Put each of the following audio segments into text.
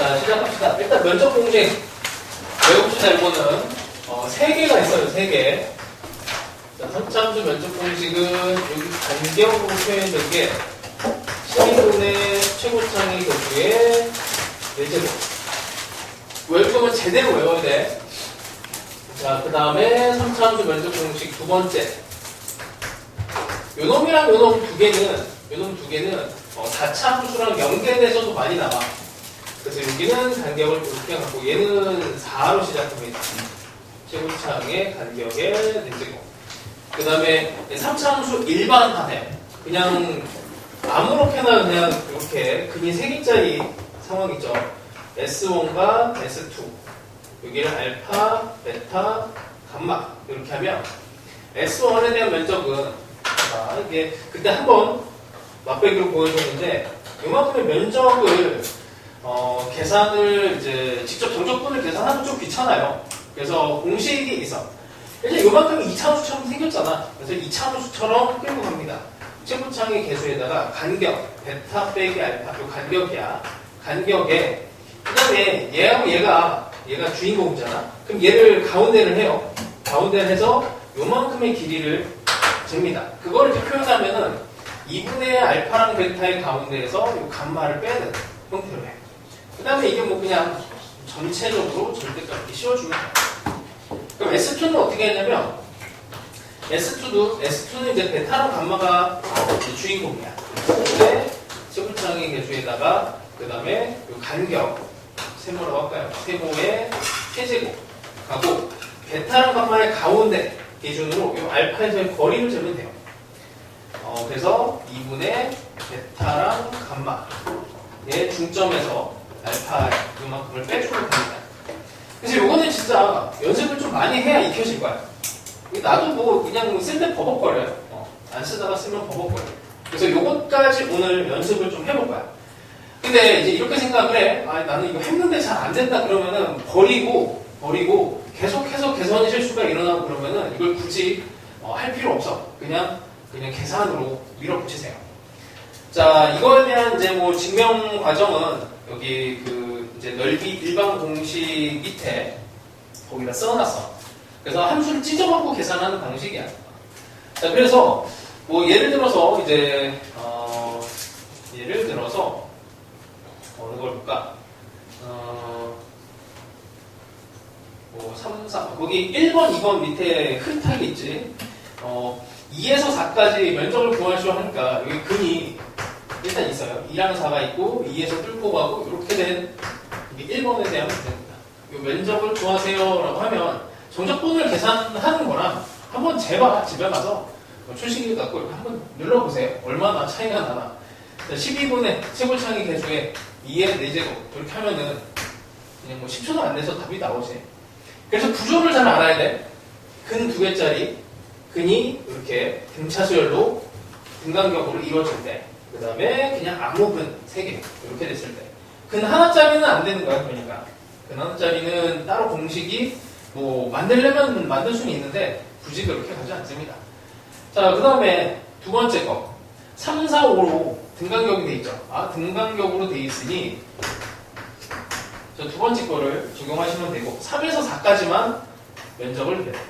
자, 시작합시다. 일단 면접 공식 외웁시다. 이거는 3개가 있어요. 3개. 자, 선참수 면접 공식은 여기 간격으로 표현된 게 12분의 최고창의 교수의 4제곱. 외울 거면 제대로 외워야 돼. 자, 그 다음에 선참수 면접 공식 두 번째. 요놈이랑 요놈 두 개는 다차함수랑 연계돼서도 많이 나와. 그래서 여기는 간격을 이렇게 갖고 얘는 4로 시작합니다. 최고창의 간격의 4제곱. 그 다음에 3차함수 일반화해요. 그냥 아무렇게나 그냥 이렇게 근이 3개짜리 상황이죠. S1과 S2. 여기를 알파, 베타, 감마 이렇게 하면 S1에 대한 면적은 이게 그때 한번 맛배기로 보여줬는데 이만큼의 면적을 계산을 이제 직접 정적분을 계산하면 좀 귀찮아요. 그래서 공식이 있어. 일단 이만큼이 2차함수처럼 생겼잖아. 그래서 2차함수처럼 끌고 갑니다. 최고창의 개수에다가 간격, 베타 빼기 알파, 이 간격이야. 간격에 그 다음에 얘하고 얘가 주인공이잖아. 그럼 얘를 가운데를 해요. 가운데를 해서 요만큼의 길이를 잽니다. 그거를 이렇게 표현하면은 2분의 알파랑 베타의 가운데에서 요 감마를 빼는 형태로 해. 그 다음에 이게 뭐 그냥 전체적으로 절대값이 씌워주면 돼. 그럼 S2는 어떻게 했냐면 S2는 이제 베타랑 감마가 주인공이야. 근데 최고창의 개수에다가 그 다음에 요 간격 세모라고 할까요? 세모의 최제곱 하고 베타랑 감마의 가운데 기준으로 요 알파에서의 거리를 재면 돼요. 그래서 2분의 베타랑 감마의 중점에서 알파 이만큼을 빼주면 됩니다. 그래서 요거는 진짜 연습을 좀 많이 해야 익혀질 거야. 나도 뭐 그냥 쓸 때 버벅거려요. 안 쓰다가 쓰면 버벅거려요. 그래서 요것까지 오늘 연습을 좀 해볼 거야. 근데 이제 이렇게 생각을 해. 나는 이거 했는데 잘 안 된다 그러면은 버리고 계속해서 개선 실수가 일어나고 그러면은 이걸 굳이 할 필요 없어. 그냥 계산으로 밀어붙이세요. 자, 이거에 대한 이제 뭐 증명 과정은 여기 그 이제 넓이 일반 공식 밑에 거기다 써놨어. 그래서 함수를 찢어갖고 계산하는 방식이야. 자, 그래서 뭐 예를 들어서 이제 어느 걸 볼까? 3, 4 거기 1번, 2번 밑에 흐릿하게 있지. 2에서 4까지 면적을 구하시오 하니까 여기 근이 일단 있어요. 2랑 4가 있고 2에서 뚫고 가고 이렇게 된 1번에 대한 문제입니다. 이 면적을 구하세요 라고 하면 정적분을 계산하는 거랑 한번 재봐. 집에 가서 출시기 갖고 이렇게 한번 눌러보세요. 얼마나 차이가 나나. 12분의 최고창의 개수에 2의 4제곱 이렇게 하면은 그냥 뭐 10초도 안 돼서 답이 나오지. 그래서 구조를 잘 알아야 돼. 근 2개짜리 근이 이렇게 등차수열로 등간격으로 이루어질 때, 그 다음에 그냥 아무 근 3개 이렇게 됐을 때, 근 하나짜리는 안 되는 거야. 그러니까 근 하나짜리는 따로 공식이 뭐 만들려면 만들 수는 있는데 굳이 그렇게 가지 않습니다. 자, 그 다음에 두 번째 거 3, 4, 5로 등간격이 돼 있죠. 등간격으로 돼 있으니 저 두 번째 거를 적용하시면 되고 3에서 4까지만 면적을 내요.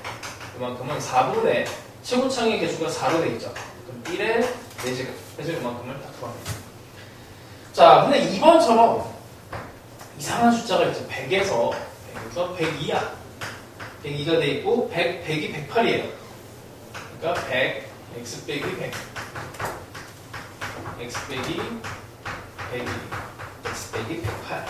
그만큼은 4분의 최고창의 개수가 4로 돼 있죠. 그럼 1의 4제곱 해서 이만큼을 딱 구합니다. 자, 근데 2번처럼 이상한 숫자가 있죠. 100에서 102야. 102가 돼 있고 100이 108이에요. 그러니까 100, x 빼기 100, x 빼기 102, x 빼기 108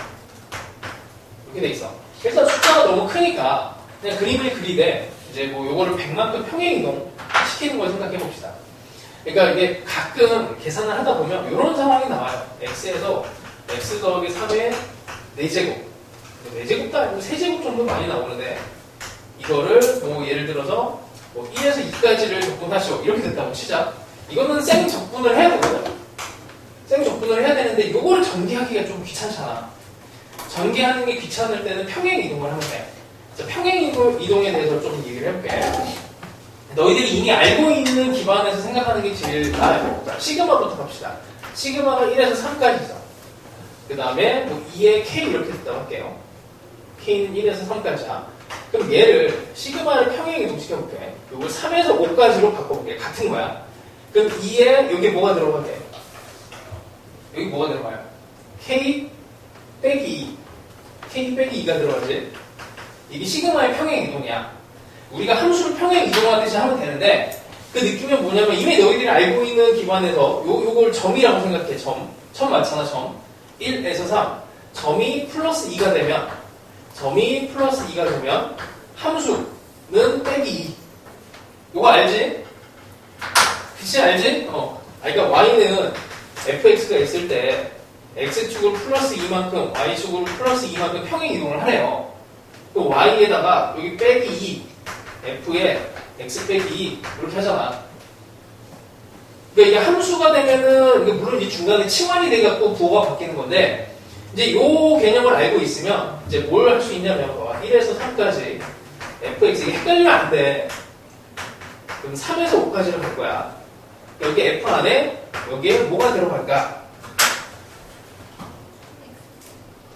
이렇게 돼 있어. 그래서 숫자가 너무 크니까 그냥 그림을 그리되 이제 뭐 요거를 100만큼 평행이동 시키는 걸 생각해 봅시다. 그러니까 이게 가끔 계산을 하다 보면 이런 상황이 나와요. x에서 x 더하기 3의 4제곱 4제곱도 아니고 3제곱 정도 많이 나오는데 이거를 뭐 예를 들어서 뭐 1에서 2까지를 적분하시오 이렇게 됐다고 치자. 이거는 생 적분을 해야 되거든. 생 적분을 해야 되는데 이거를 전개하기가 좀 귀찮잖아. 전개하는 게 귀찮을 때는 평행 이동을 하면 돼. 자, 평행 이동에 대해서 좀 얘기를 해볼게. 너희들이 이미 알고 있는 기반에서 생각하는 게 제일 나아요. 자, 시그마부터 갑시다. 시그마가 1에서 3까지 있어. 그 다음에 뭐 2에 K 이렇게 됐다고 할게요. K는 1에서 3까지야. 그럼 얘를 시그마를 평행 이동시켜볼게. 이걸 3에서 5까지로 바꿔볼게. 같은 거야. 그럼 2에 여기 뭐가 들어가게? 여기 뭐가 들어가요? K 빼기 2. K 빼기 2가 들어가지. 이게 시그마의 평행 이동이야. 우리가 함수를 평행 이동하듯이 하면 되는데 그 느낌은 뭐냐면 이미 너희들이 알고 있는 기반에서 요걸 점이라고 생각해. 점 맞잖아. 점 1에서 3 점이 플러스 2가 되면 함수는 빼기 2. 요거 알지? 그치 알지? 그러니까 y는 fx가 있을 때 x축으로 플러스 2만큼 y축으로 플러스 2만큼 평행 이동을 하래요. 또 y에다가 여기 빼기 2 f에 x 빼기 2 이렇게 하잖아. 그러니까 이게 함수가 되면은 이게 물론 이 중간에 치환이 돼갖고 부호가 바뀌는 건데 이제 요 개념을 알고 있으면 이제 뭘 할 수 있냐면 1에서 3까지 fx 이게 헷갈리면 안 돼. 그럼 3에서 5까지를 갈 거야. 여기 f 안에 여기에 뭐가 들어갈까?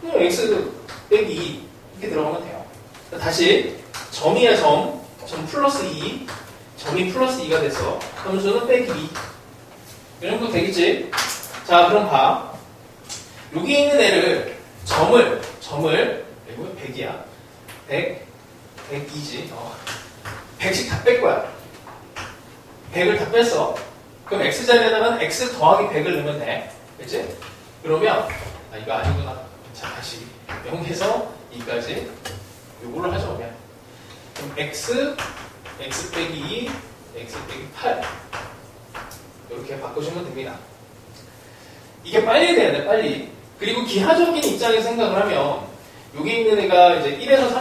그냥 x 빼기 2 이렇게 들어가면 돼요. 다시 점이야 점 플러스 2 점이 플러스 2가 돼서 함수는 빼기 2 이 정도 되겠지? 자 그럼 봐. 여기 있는 애를 점을 이거 100이야 100이지 100씩 다 뺄 거야. 100을 다 뺐어. 그럼 x자리에다가는 x 더하기 100을 넣으면 돼. 그치? 그러면 이거 아니구나. 자 다시 0에서 2까지 요걸로 하죠. 그냥. 그럼 x 빼기 2 x 빼기 8 이렇게 바꾸시면 됩니다. 이게 빨리 돼야 돼. 빨리. 그리고 기하적인 입장에서 생각을 하면 여기 있는 애가 이제 1에서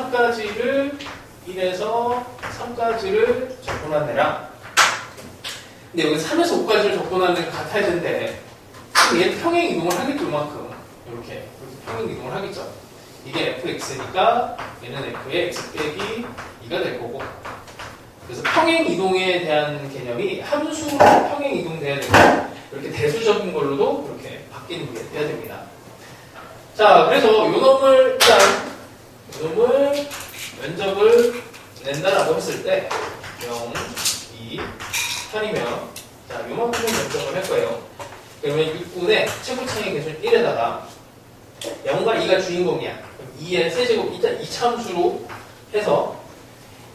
3까지를 접근한 애랑 근데 여기 3에서 5까지를 접근하는 애가 같아야 되는데 얘 평행 이동을 하겠죠. 이만큼 이렇게 평행 이동을 하겠죠. 이게 fx니까 얘는 f의 x 빼기 2가 될 거고 그래서 평행 이동에 대한 개념이 함수로 평행 이동돼야 되고 이렇게 대수적인 걸로도 이렇게 바뀌는 게 돼야 됩니다. 자, 그래서 요놈을 면적을 낸다라고 했을 때 0, 2, 8이면 자, 요만큼의 면적을 할 거예요. 그러면 6분의 최고차의 개수는 1에다가 0과 2가 주인공이야. 그럼 2의 세제곱 2차 함수로 해서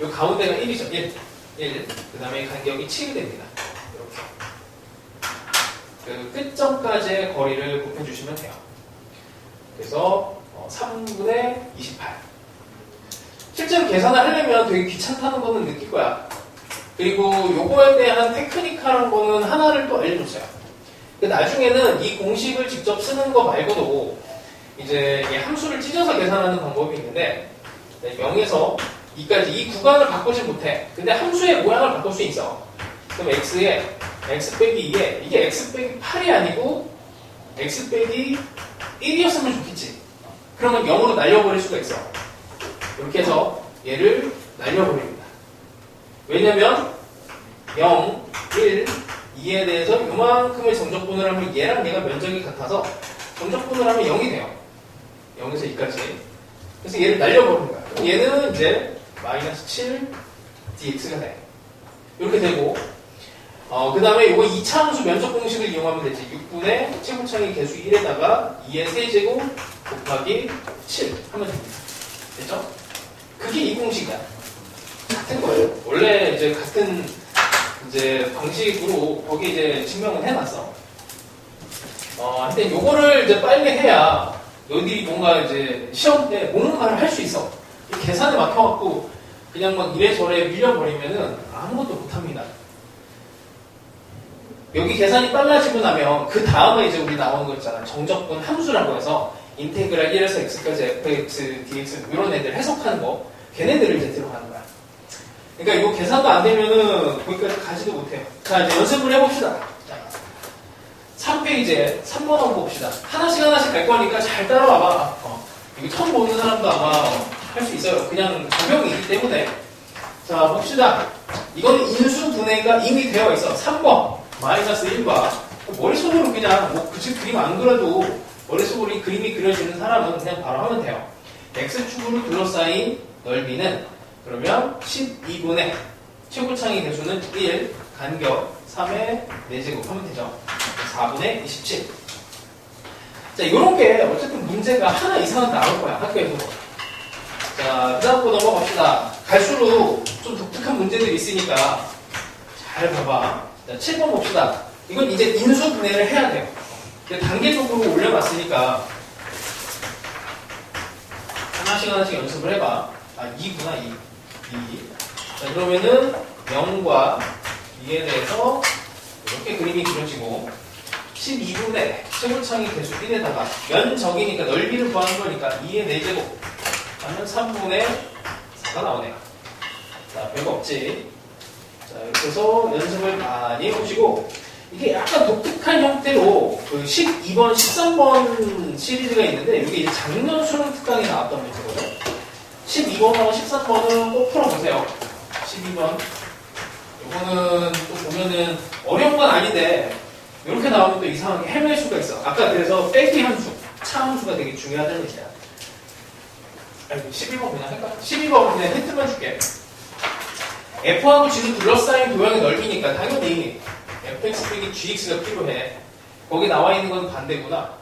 요 가운데가 1이죠. 1. 그 다음에 간격이 7이 됩니다. 이렇게. 그 끝점까지의 거리를 곱해주시면 돼요. 그래서 3분의 28. 실제로 계산을 하려면 되게 귀찮다는 거는 느낄 거야. 그리고 요거에 대한 테크니컬한 거는 하나를 또 알려줬어요. 나중에는 이 공식을 직접 쓰는 거 말고도 이제 이 함수를 찢어서 계산하는 방법이 있는데 0에서 2까지 이 구간을 바꾸지 못해. 근데 함수의 모양을 바꿀 수 있어. 그럼 x에 x 빼기 2에 이게 x 빼기 8이 아니고 x 빼기 1이었으면 좋겠지. 그러면 0으로 날려버릴 수가 있어. 이렇게 해서 얘를 날려버립니다. 왜냐면 0, 1, 2에 대해서 요만큼의 정적분을 하면 얘랑 얘가 면적이 같아서 정적분을 하면 0이 돼요. 0에서 2까지. 그래서 얘를 날려버리는 거야. 얘는 이제 마이너스 7 dx가 돼. 이렇게 되고 그 다음에 이거 2차 함수 면적 공식을 이용하면 되지. 6분의 최고차의 개수 1에다가 2의 세제곱 곱하기 7 하면 됩니다. 됐죠? 그게 이 공식이야. 같은 거예요. 원래 이제 같은 이제 방식으로 거기 이제 증명을 해놨어. 근데 요거를 이제 빨리 해야 너희들이 뭔가 이제 시험 때 뭔가를 할 수 있어. 계산에 막혀갖고 그냥 막 이래저래 밀려버리면은 아무것도 못합니다. 여기 계산이 빨라지고 나면 그 다음에 이제 우리 나오는 거 있잖아. 정적분 함수라고 해서 인테그랄 1에서 x까지 fx, dx 이런 애들 해석하는 거 걔네들을 이제 들어가는 거야. 그러니까 이거 계산도 안 되면은 거기까지 가지도 못해요. 자 이제 연습을 해봅시다. 자, 3페이지에 3번 한번 봅시다. 하나씩 갈 거니까 잘 따라와봐. 이거 처음 보는 사람도 아마 할 수 있어요. 그냥 적용이기 때문에. 자 봅시다. 이거는 인수분해가 이미 되어 있어. 3번 마이너스 1과 머릿속으로 그냥 뭐 그치 그림 안 그려도 머릿속으로 이 그림이 그려지는 사람은 그냥 바로 하면 돼요. x축으로 둘러싸인 넓이는 그러면 12분의 최고창의 개수는 1, 간격 3의 4제곱 하면 되죠. 4분의 27. 자, 요런 게 어쨌든 문제가 하나 이상은 나올 거야, 학교에서. 자, 그 다음 거 넘어갑시다. 갈수록 좀 독특한 문제들이 있으니까 잘 봐봐. 자, 7번 봅시다. 이건 이제 인수분해를 해야 돼요. 단계적으로 올려놨으니까 하나씩 하나씩 연습을 해봐. 아, 2구나, 2. 자, 그러면은 0과 2에 대해서 이렇게 그림이 그려지고 12분의 최고창의 개수 1에다가 면적이니까 넓이를 구하는 거니까 2의 4제곱 하면 3분의 4가 나오네요. 자, 별거 없지. 자, 이렇게 해서 연습을 많이 해보시고 이게 약간 독특한 형태로 그 12번, 13번 시리즈가 있는데 이게 이제 작년 수능 특강에 나왔던 문제거든요. 12번하고 13번은 꼭 풀어보세요. 12번. 이거는 또 보면은 어려운 건 아닌데 이렇게 나오면 또 이상하게 헤맬 수가 있어. 아까 그래서 빼기 함수, 차함수가 되게 중요하다는 얘기야. 12번 그냥 할까? 12번 그냥 힌트만 줄게. F하고 G는 둘러싸인 도형의 넓이니까 당연히 fx 빼기 gx가 필요해. 거기 나와 있는 건 반대구나.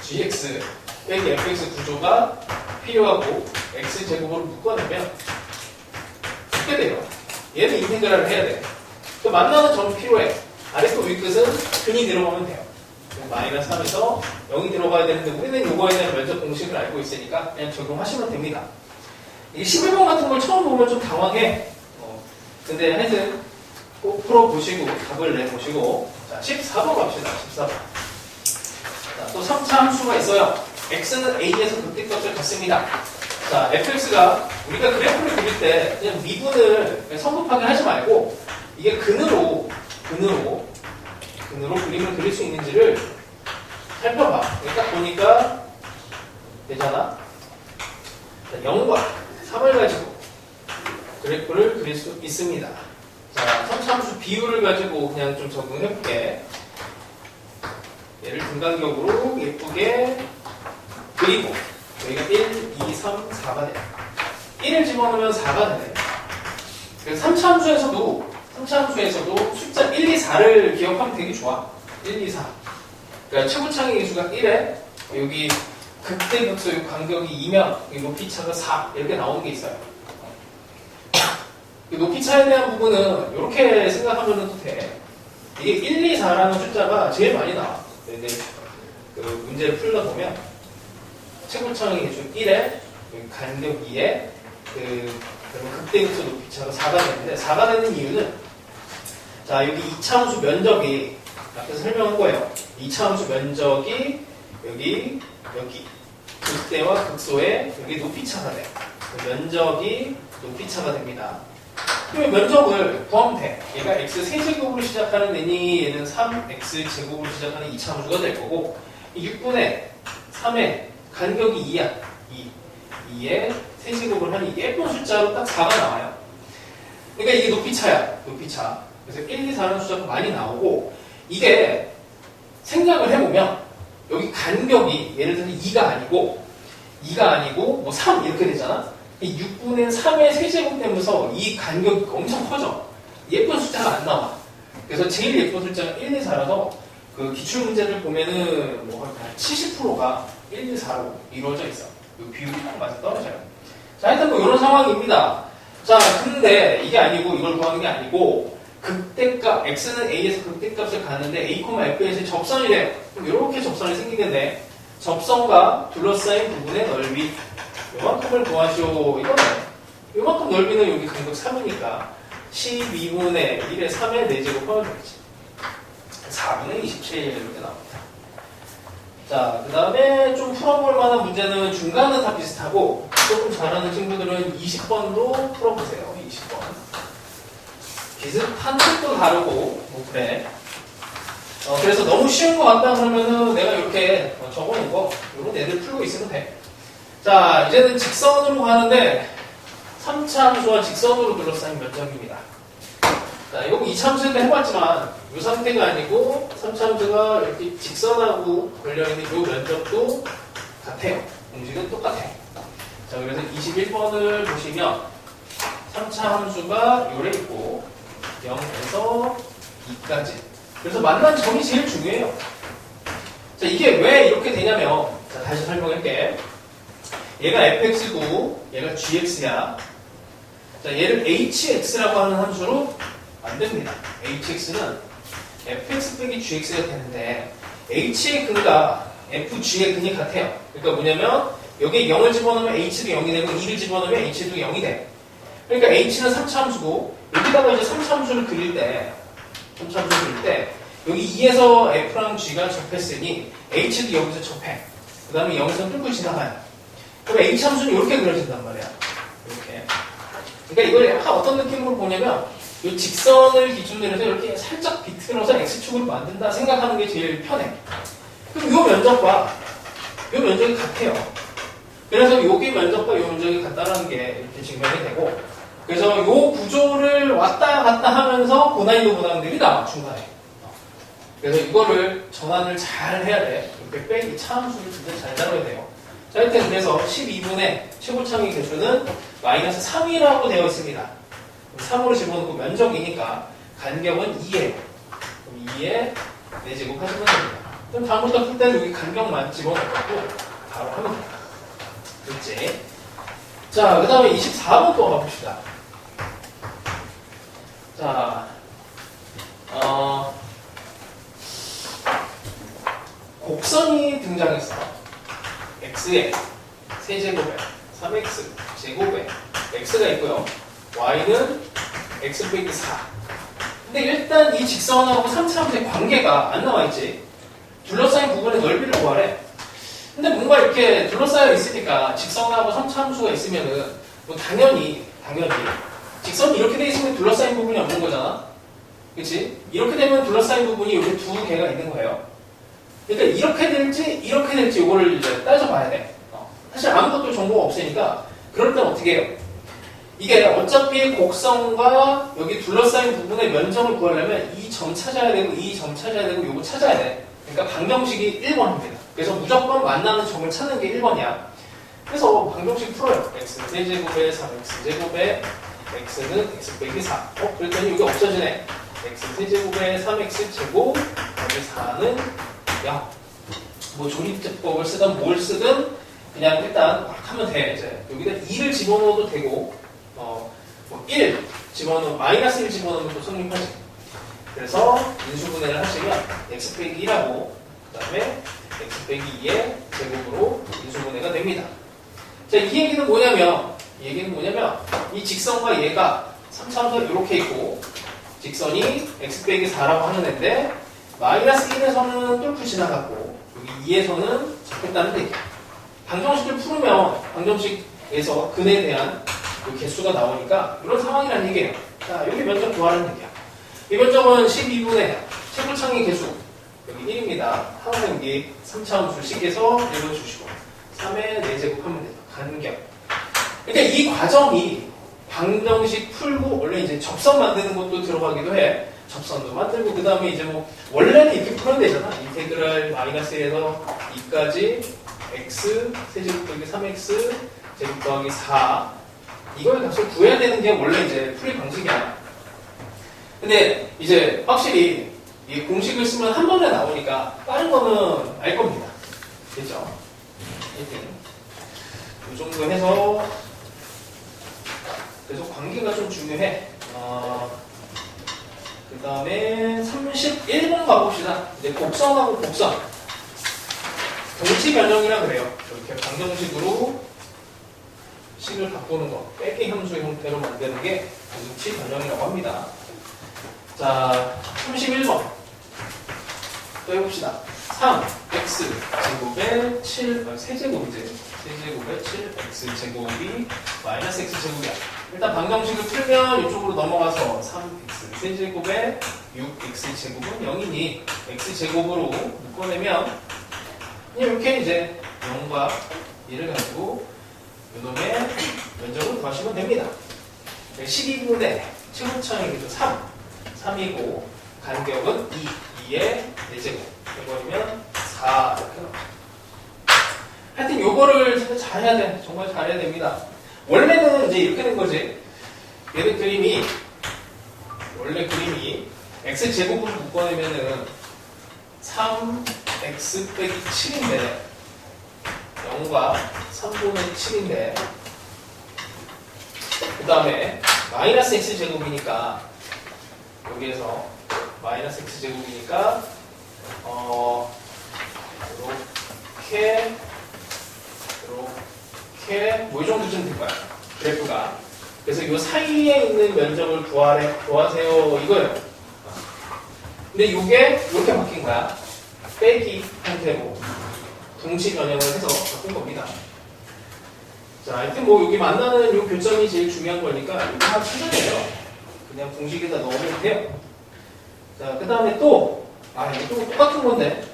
gx 빼기 fx 구조가 필요하고 x제곱으로 묶어내면 이렇게 돼요. 얘는 인테그랄을 해야 돼. 또 만나는 점이 필요해. 아래쪽 윗끝은 근이 들어가면 돼요. 마이너스 3에서 0이 들어가야 되는데 우리는 요거에 대한 면적 공식을 알고 있으니까 그냥 적용하시면 됩니다. 이게 11번 같은 걸 처음 보면 좀 당황해. 근데 하여튼 꼭 풀어보시고 답을 내보시고. 자, 14번 갑시다. 14번. 자, 또 3차 함수가 있어요. x는 a에서 극대값을 갖습니다. 자, fx가 우리가 그래프를 그릴 때 그냥 미분을 그냥 성급하게 하지 말고 이게 근으로 그림을 그릴 수 있는지를 살펴봐. 딱 보니까 되잖아. 자, 0과 3을 가지고 그래프를 그릴 수 있습니다. 자, 3차 함수 비율을 가지고 그냥 좀 적응해볼게. 얘를 등간격으로 예쁘게 그리고 여기가 1, 2, 3, 4가 돼. 1을 집어넣으면 4가 되네. 그래서 3차 함수에서도 숫자 1, 2, 4를 기억하면 되게 좋아. 1, 2, 4. 그러니까 최고창의 개수가 1에 여기 극대극소 간격이 2면 높이차가 4 이렇게 나오는 게 있어요. 높이차에 대한 부분은 이렇게 생각하면 또 돼. 이게 1, 2, 4라는 숫자가 제일 많이 나와. 근데 그 문제를 풀다 보면 최고창의 개수 1에 간격 2에 극대극소 높이차가 4가 되는데 4가 되는 이유는 자, 여기 2차 함수 면적이 앞에서 설명한 거예요. 2차 함수 면적이 여기 극대와 극소에 여기 높이차가 돼. 면적이 높이차가 됩니다. 그러면 면적을 구하면 돼. 얘가 x 세제곱으로 시작하는 애니 얘는 3x 제곱으로 시작하는 2차 함수가 될 거고 6분의 3의 간격이 2야. 2에 세제곱을 하니 예쁜 숫자로 딱 4가 나와요. 그러니까 이게 높이차야. 높이차. 그래서 1, 2, 4라는 숫자가 많이 나오고 이게 생각을 해보면 여기 간격이 예를 들어서 2가 아니고 뭐 3 이렇게 되잖아. 6분의 3의 세제곱 되면서 이 간격이 엄청 커져. 예쁜 숫자가 안 나와. 그래서 제일 예쁜 숫자가 1, 2, 4라서 그 기출문제를 보면은 뭐 70%가 1, 2, 4로 이루어져 있어. 그 비율이 딱 맞아 떨어져요. 자, 하여튼 뭐 이런 상황입니다. 자, 근데 이게 아니고 이걸 구하는 게 아니고 극대값, x는 a에서 극대값을 가는데 a, f에서 접선이 돼. 그럼 이렇게 접선이 생기겠네. 접선과 둘러싸인 부분의 넓이 요만큼을 구하시오. 이거네. 요만큼 넓이는 여기 간격 3이니까 12분의 1의 3의 4제곱 하면 되겠지. 4분의 27 이렇게 나옵니다. 자, 그 다음에 좀 풀어볼 만한 문제는 중간은 다 비슷하고 조금 잘하는 친구들은 20번도 풀어보세요. 20번. 비슷한 뜻도 다르고 뭐 그래. 그래서 너무 쉬운 것 같다 그러면은 내가 이렇게 적어놓은 거 이런 애들 풀고 있으면 돼. 자, 이제는 직선으로 가는데 3차 함수와 직선으로 둘러싸인 면적입니다. 자, 이거 2차 함수에도 해봤지만 이 상태가 아니고 3차함수가 이렇게 직선하고 걸려있는 이 면적도 같아요. 공식은 똑같아요. 자, 그래서 21번을 보시면 3차 함수가 요래 있고 0에서 2까지. 그래서 만난 점이 제일 중요해요. 자, 이게 왜 이렇게 되냐면, 자, 다시 설명할게. 얘가 fx고 얘가 gx야. 자, 얘를 hx라고 하는 함수로 만듭니다. hx는 fx 빼기 gx가 되는데 h의 근과 fg의 근이 같아요. 그러니까 뭐냐면 여기에 0을 집어넣으면 h도 0이 되고 2를 집어넣으면 h도 0이 돼. 그러니까 h는 3차 함수고 여기다가 이제 3차 함수를 그릴 때 여기 2에서 f랑 g가 접했으니 h도 여기서 접해. 그 다음에 0에서 뚫고 지나가요. 그럼 h 함수는 이렇게 그려진단 말이야. 이렇게. 그러니까 이걸 약간 어떤 느낌으로 보냐면 이 직선을 기준으로 해서 이렇게 살짝 비틀어서 x축으로 만든다 생각하는 게 제일 편해. 그럼 이 면적과 이 면적이 같아요. 그래서 여기 면적과 이 면적이 같다는 게 이렇게 증명이 되고, 그래서 이 구조를 왔다 갔다 하면서 고난이도 문항들이 나와 중간에. 그래서 이거를 전환을 잘 해야 돼. 이렇게 빼기 차함수를 진짜 잘 다뤄야 돼요. 자, 하여튼 그래서 12분의 최고창의 개수는 마이너스 3이라고 되어 있습니다. 3으로 집어넣고 면적이니까 간격은 2예요. 그럼 2에 4제곱 하시면 됩니다. 그럼 다음부터 풀 때는 여기 간격만 집어넣고 바로 하면 됩니다. 됐지? 자, 그 다음에 24번 또 가봅시다. 자, 곡선이 등장했어. x에 세제곱에 3x 제곱에 x가 있고요. y는 x 빼기 4. 근데 일단 이 직선하고 3차함수의 관계가 안 나와있지. 둘러싸인 부분의 넓이를 구하래. 근데 뭔가 이렇게 둘러싸여 있으니까 직선하고 3차함수가 있으면은 뭐 당연히 직선이 이렇게 돼 있으면 둘러싸인 부분이 없는 거잖아. 그치? 이렇게 되면 둘러싸인 부분이 이렇게 두 개가 있는 거예요. 그러니까 이렇게 될지 이거를 이제 따져봐야 돼. 사실 아무것도 정보가 없으니까 그럴 땐 어떻게 해요? 이게 어차피 곡선과 여기 둘러싸인 부분의 면적을 구하려면 이 점 찾아야 되고 이 점 찾아야 되고 요거 찾아야 돼. 그러니까 방정식이 1번입니다. 그래서 무조건 만나는 점을 찾는 게 1번이야. 그래서 방정식 풀어요. x 세제곱에 3x 제곱에 x는 x 빼기 4. 그랬더니 여기 없어지네. x 세제곱에 3x 제곱 여기 4는 0. 뭐 조립제법을 쓰든 뭘 쓰든 그냥 일단 막 하면 돼. 이제 여기다 2를 집어넣어도 되고 뭐 1 집어넣으면 마이너스 1 집어넣으면 또 성립하지. 그래서 인수분해를 하시면 x 빼기 1하고 그 다음에 x 빼기 2의 제곱으로 인수분해가 됩니다. 자, 이 얘기는 뭐냐면 이 직선과 얘가 3차함수가 이렇게 있고 직선이 x 빼기 4라고 하는 애인데 마이너스 1에서는 뚫고 지나갔고 여기 2에서는 접했다는 얘기야. 방정식을 풀으면 방정식에서 근에 대한 개수가 나오니까 이런 상황이라는 얘기예요. 자, 여기 면적 구하라는 얘기야. 이 면적은 12분의 최고창의 개수 여기 1입니다. 항상 여기 3차함수 식에서 읽어주시고 3의 4제곱 하면 돼요. 간격. 그러니까 이 과정이 방정식 풀고 원래 이제 접선 만드는 것도 들어가기도 해. 접선도 만들고 그 다음에 이제 뭐 원래는 이렇게 풀어야 되잖아. 인테그랄 마이너스 1에서 2까지 x 세제곱 더하기 3x 제곱 더하기 4 이거의 값을 구해야 되는 게 원래 이제 풀이 방식이야. 근데 이제 확실히 이 공식을 쓰면 한 번에 나오니까 다른 거는 알 겁니다. 그렇죠? 하여튼 이 정도 해서 그래서 관계가 좀 중요해. 그 다음에 31번 가봅시다. 이제 곡선하고 곡선. 동치 변형이라 그래요. 이렇게 방정식으로 식을 바꾸는 거. 빼기 함수 형태로 만드는 게 동치 변형이라고 합니다. 자, 31번. 또 해봅시다. 3x 제곱에 7, 세제곱이지. 세제곱에 7x 제곱이 마이너스 x 제곱이야. 일단 방정식을 풀면 이쪽으로 넘어가서 3x 세제곱에 6x 제곱은 0이니 x 제곱으로 묶어내면 이렇게 이제 0과 1을 가지고 이놈의 면적을 구하시면 됩니다. 12분의 최고차의 개수 3이고 간격은 2의 4제곱. 해버리면 4 이렇게 나와요. 하여튼 요거를 진짜 잘해야 돼. 정말 잘해야 됩니다. 원래는 이제 이렇게 된 거지. 얘는 그림이 원래 그림이 x제곱으로 묶어내면은 3x 빼기 7인데 0과 3분의 7인데 그 다음에 마이너스 x제곱이니까 여기에서 마이너스 x제곱이니까 이렇게 뭐 이 정도쯤 될 거야 그래프가. 그래서 이 사이에 있는 면적을 구하세요 이거예요. 근데 이게 이렇게 바뀐 거야. 빼기 형태로 둥치 변형을 해서 바꾼 겁니다. 자, 하여튼 뭐 여기 만나는 이 교점이 제일 중요한 거니까 이거 다 찾아내요. 그냥 공식에다 넣으면 돼요. 자, 그 다음에 또 이거 또 똑같은 건데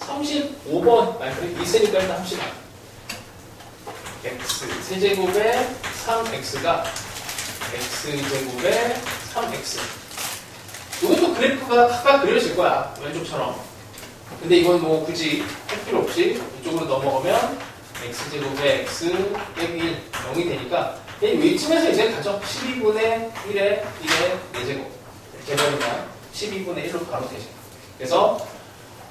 35번 그래 있으니까 일단 합시다. x 세제곱에 3x가 x제곱에 3x. 이것도 그래프가 각각 그려질 거야 왼쪽처럼. 근데 이건 뭐 굳이 할 필요 없이 이쪽으로 넘어가면 x제곱에 x 빼기 1 0이 되니까 이쯤에서 이제 가죠. 12분의 1에 4제곱 이렇게 해버리면 12분의 1로 바로 되죠. 그래서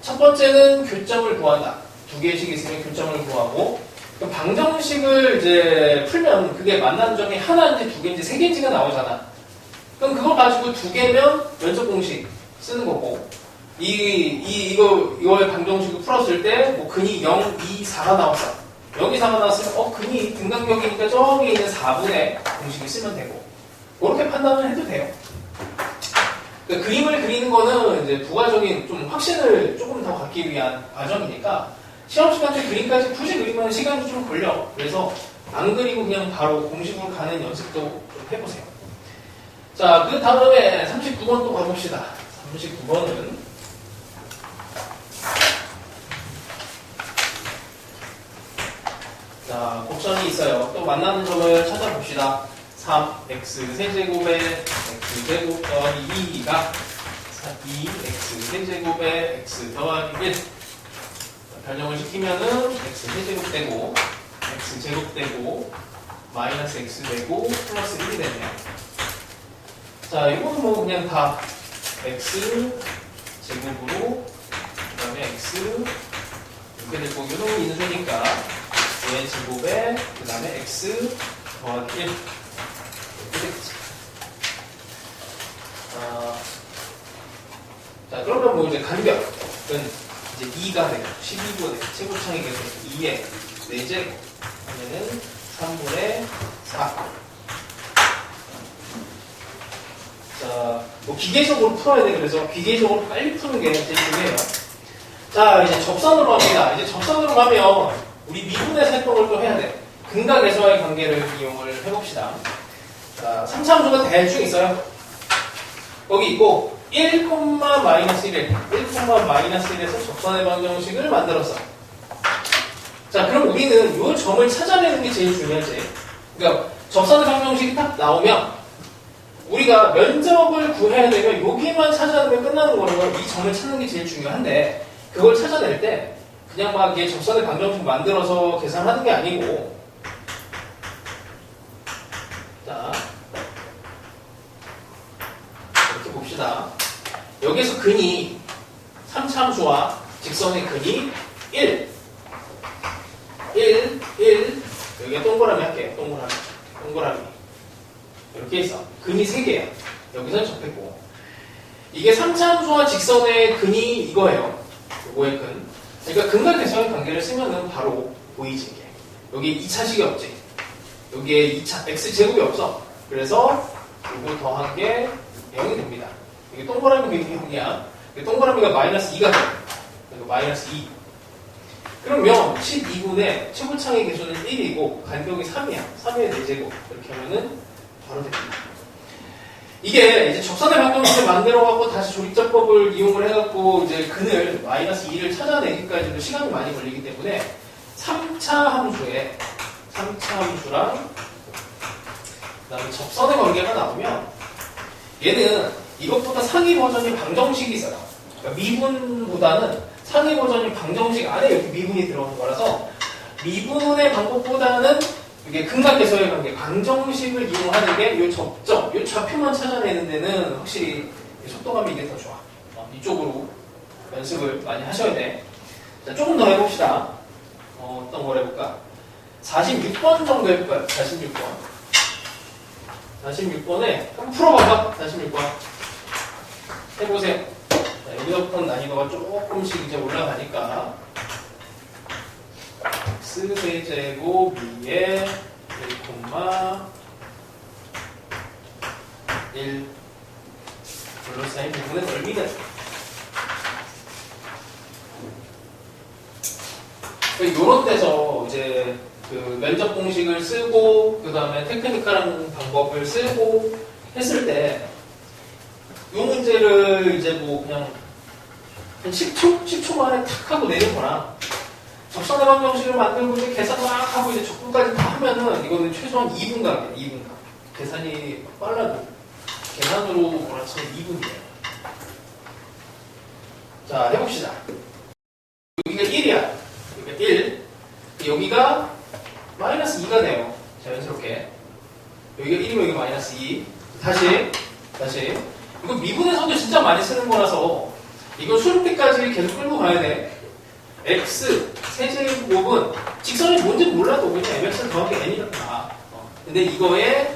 첫 번째는 교점을 구한다. 두 개씩 있으면 교점을 구하고 그럼 방정식을 이제 풀면 그게 만나는 점이 하나인지 두 개인지 세 개인지가 나오잖아. 그럼 그거 가지고 두 개면 면적 공식 쓰는 거고 이거의 방정식을 풀었을 때 뭐 근이 0, 2, 4가 나왔어. 0, 2, 4가 나왔으면 근이 등간격이니까 저기 있는 4분의 공식을 쓰면 되고 그렇게 판단을 해도 돼요. 그러니까 그림을 그리는 거는 이제 부가적인 좀 확신을 조금 더 갖기 위한 과정이니까 시험 시간 때 그림까지 굳이 그리면 시간이 좀 걸려. 그래서 안 그리고 그냥 바로 공식으로 가는 연습도 좀 해보세요. 자, 그 다음에 39번 또 가봅시다. 39번은 자, 곱선이 있어요. 또 만나는 점을 찾아봅시다. 3x 세제곱에 x제곱 더하기 2가 2x 세제곱에 x 더하기 1 변형을 시키면은 x 세제곱 되고 x 제곱 되고 마이너스 x 되고 플러스 1이 되네요. 자, 이거는 뭐 그냥 다 x 제곱으로 그 다음에 x 이렇게 되고 이놈이 인수니까 얘 제곱에 그 다음에 x 더하기 1 이렇게 되겠지. 자, 그러면 뭐 이제 간격은 이제 2가 되고 12분의 최고창이 계속 2의 4제곱 하면은 3분의 4. 자, 뭐 기계적으로 풀어야 돼. 그래서 기계적으로 빨리 푸는 게 제일 중요해요. 자, 이제 접선으로 갑니다. 이제 접선으로 가면 우리 미분의 살펴볼 또 해야 돼. 근각에서의 관계를 이용을 해봅시다. 자, 3차함수가 대충 있어요. 거기 있고 1, 마이너스 1, 1, 마이너스 1에서 접선의 방정식을 만들었어. 자, 그럼 우리는 이 점을 찾아내는 게 제일 중요하지. 그러니까 접선의 방정식이 딱 나오면 우리가 면적을 구해야 되면 여기만 찾아내면 끝나는 거라고 이 점을 찾는 게 제일 중요한데 그걸 찾아낼 때 그냥 막 얘 접선의 방정식 만들어서 계산하는 게 아니고 자 이렇게 봅시다. 여기서 근이 3차함수와 직선의 근이 1 여기에 동그라미 할게요. 동그라미 이렇게 있어. 근이 3개야. 여기서는 접했고 이게 3차함수와 직선의 근이 이거예요. 요거의 근. 그러니까 근각에서의 관계를 쓰면은 바로 보이지. 이게. 여기 2차식이 없지. 여기에 2차 x제곱이 없어. 그래서 요거 더한 게 0이 됩니다. 이게 동그라미 게 0이야. 동그라미가 마이너스 2가 돼. 그리고 마이너스 2. 그러면 12분의 최고창의 개수는 1이고 간격이 3이야. 3의 4제곱. 이렇게 하면은 바로 됩니다. 이게 이제 접선의 방정식을 만들어갖고 다시 조립자법을 이용을 해갖고 이제 근을 마이너스 2를 찾아내기까지도 시간이 많이 걸리기 때문에 3차 함수랑 그 다음에 접선의 관계가 나오면 얘는 이것보다 상위 버전이 방정식이 있어요. 그러니까 미분보다는 상위 버전이 방정식 안에 이렇게 미분이 들어오는 거라서 미분의 방법보다는 이게 근각계수의 관계, 방정식을 이용하는 게 이 접점, 이 좌표만 찾아내는 데는 확실히 속도감이 이게 더 좋아. 이쪽으로 연습을 많이 하셔야 돼. 자, 조금 더 해봅시다. 어떤 걸 해볼까? 46번 정도 해볼까요? 46번. 46번에 한번 풀어봐봐. 46번. 해보세요. 자, 여기서부터는 난이도가 조금씩 이제 올라가니까. X세제곱 위에 1,1 둘러싸인 부분의 넓이는 이런 데서 이제 그 면접 공식을 쓰고 그 다음에 테크니컬한 방법을 쓰고 했을 때 이 문제를 이제 뭐 그냥 한 10초 만에 탁 하고 내는 거랑 접선의 방정식을 만들고 이제 계산 막 하고 이제 적분까지 다 하면은 이거는 최소한 2분 가겠네. 2분 가. 계산이 빨라도 계산으로 몰아치면 2분이에요. 자, 해봅시다. 여기가 1이야. 여기가 1. 여기가 마이너스 2가 돼요. 자연스럽게. 여기가 1이면 여기가 마이너스 2. 다시. 이거 미분에서도 진짜 많이 쓰는 거라서 이거 수렴기까지 계속 끌고 가야 돼. x 세제곱은 직선이 뭔지 몰라도 그냥 mx는 정확히 n이잖아. 근데 이거의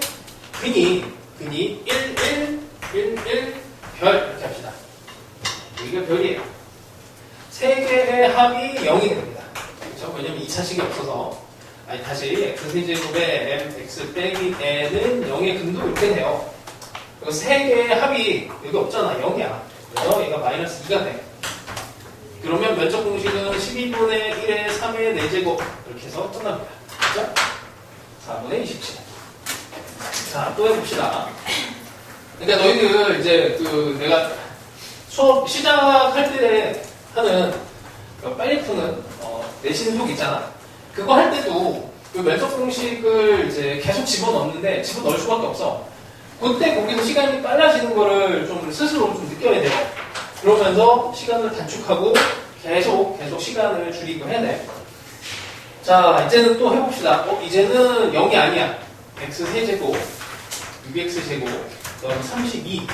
근이 1, 1, 별 이렇게 합시다. 여기가 별이에요. 세 개의 합이 0이 됩니다. 그렇죠? 왜냐면 2차식이 없어서. 아니 다시 x세제곱의 mx 빼기 n은 0의 근도 이렇게 돼요. 그리고 세 개의 합이 여기 없잖아. 0이야. 그래서 얘가 마이너스 2가 돼. 그러면 면적 공식은 12분의 1의 3의 4제곱 이렇게 해서 끝납니다. 그죠? 4분의 27. 자, 또 해봅시다. 그러니까 너희들 이제 그 내가 수업 시작할 때 하는 빨리 푸는 내신 수업 있잖아. 그거 할 때도 그 면적 공식을 이제 계속 집어넣는데 집어넣을 수밖에 없어. 그때 거기서 시간이 빨라지는 거를 좀 스스로 좀 느껴야 돼요. 그러면서 시간을 단축하고 계속 시간을 줄이고 해야 돼. 자, 이제는 또 해봅시다. 이제는 0이 아니야. x세제곱, 6x제곱, 그다음에 32.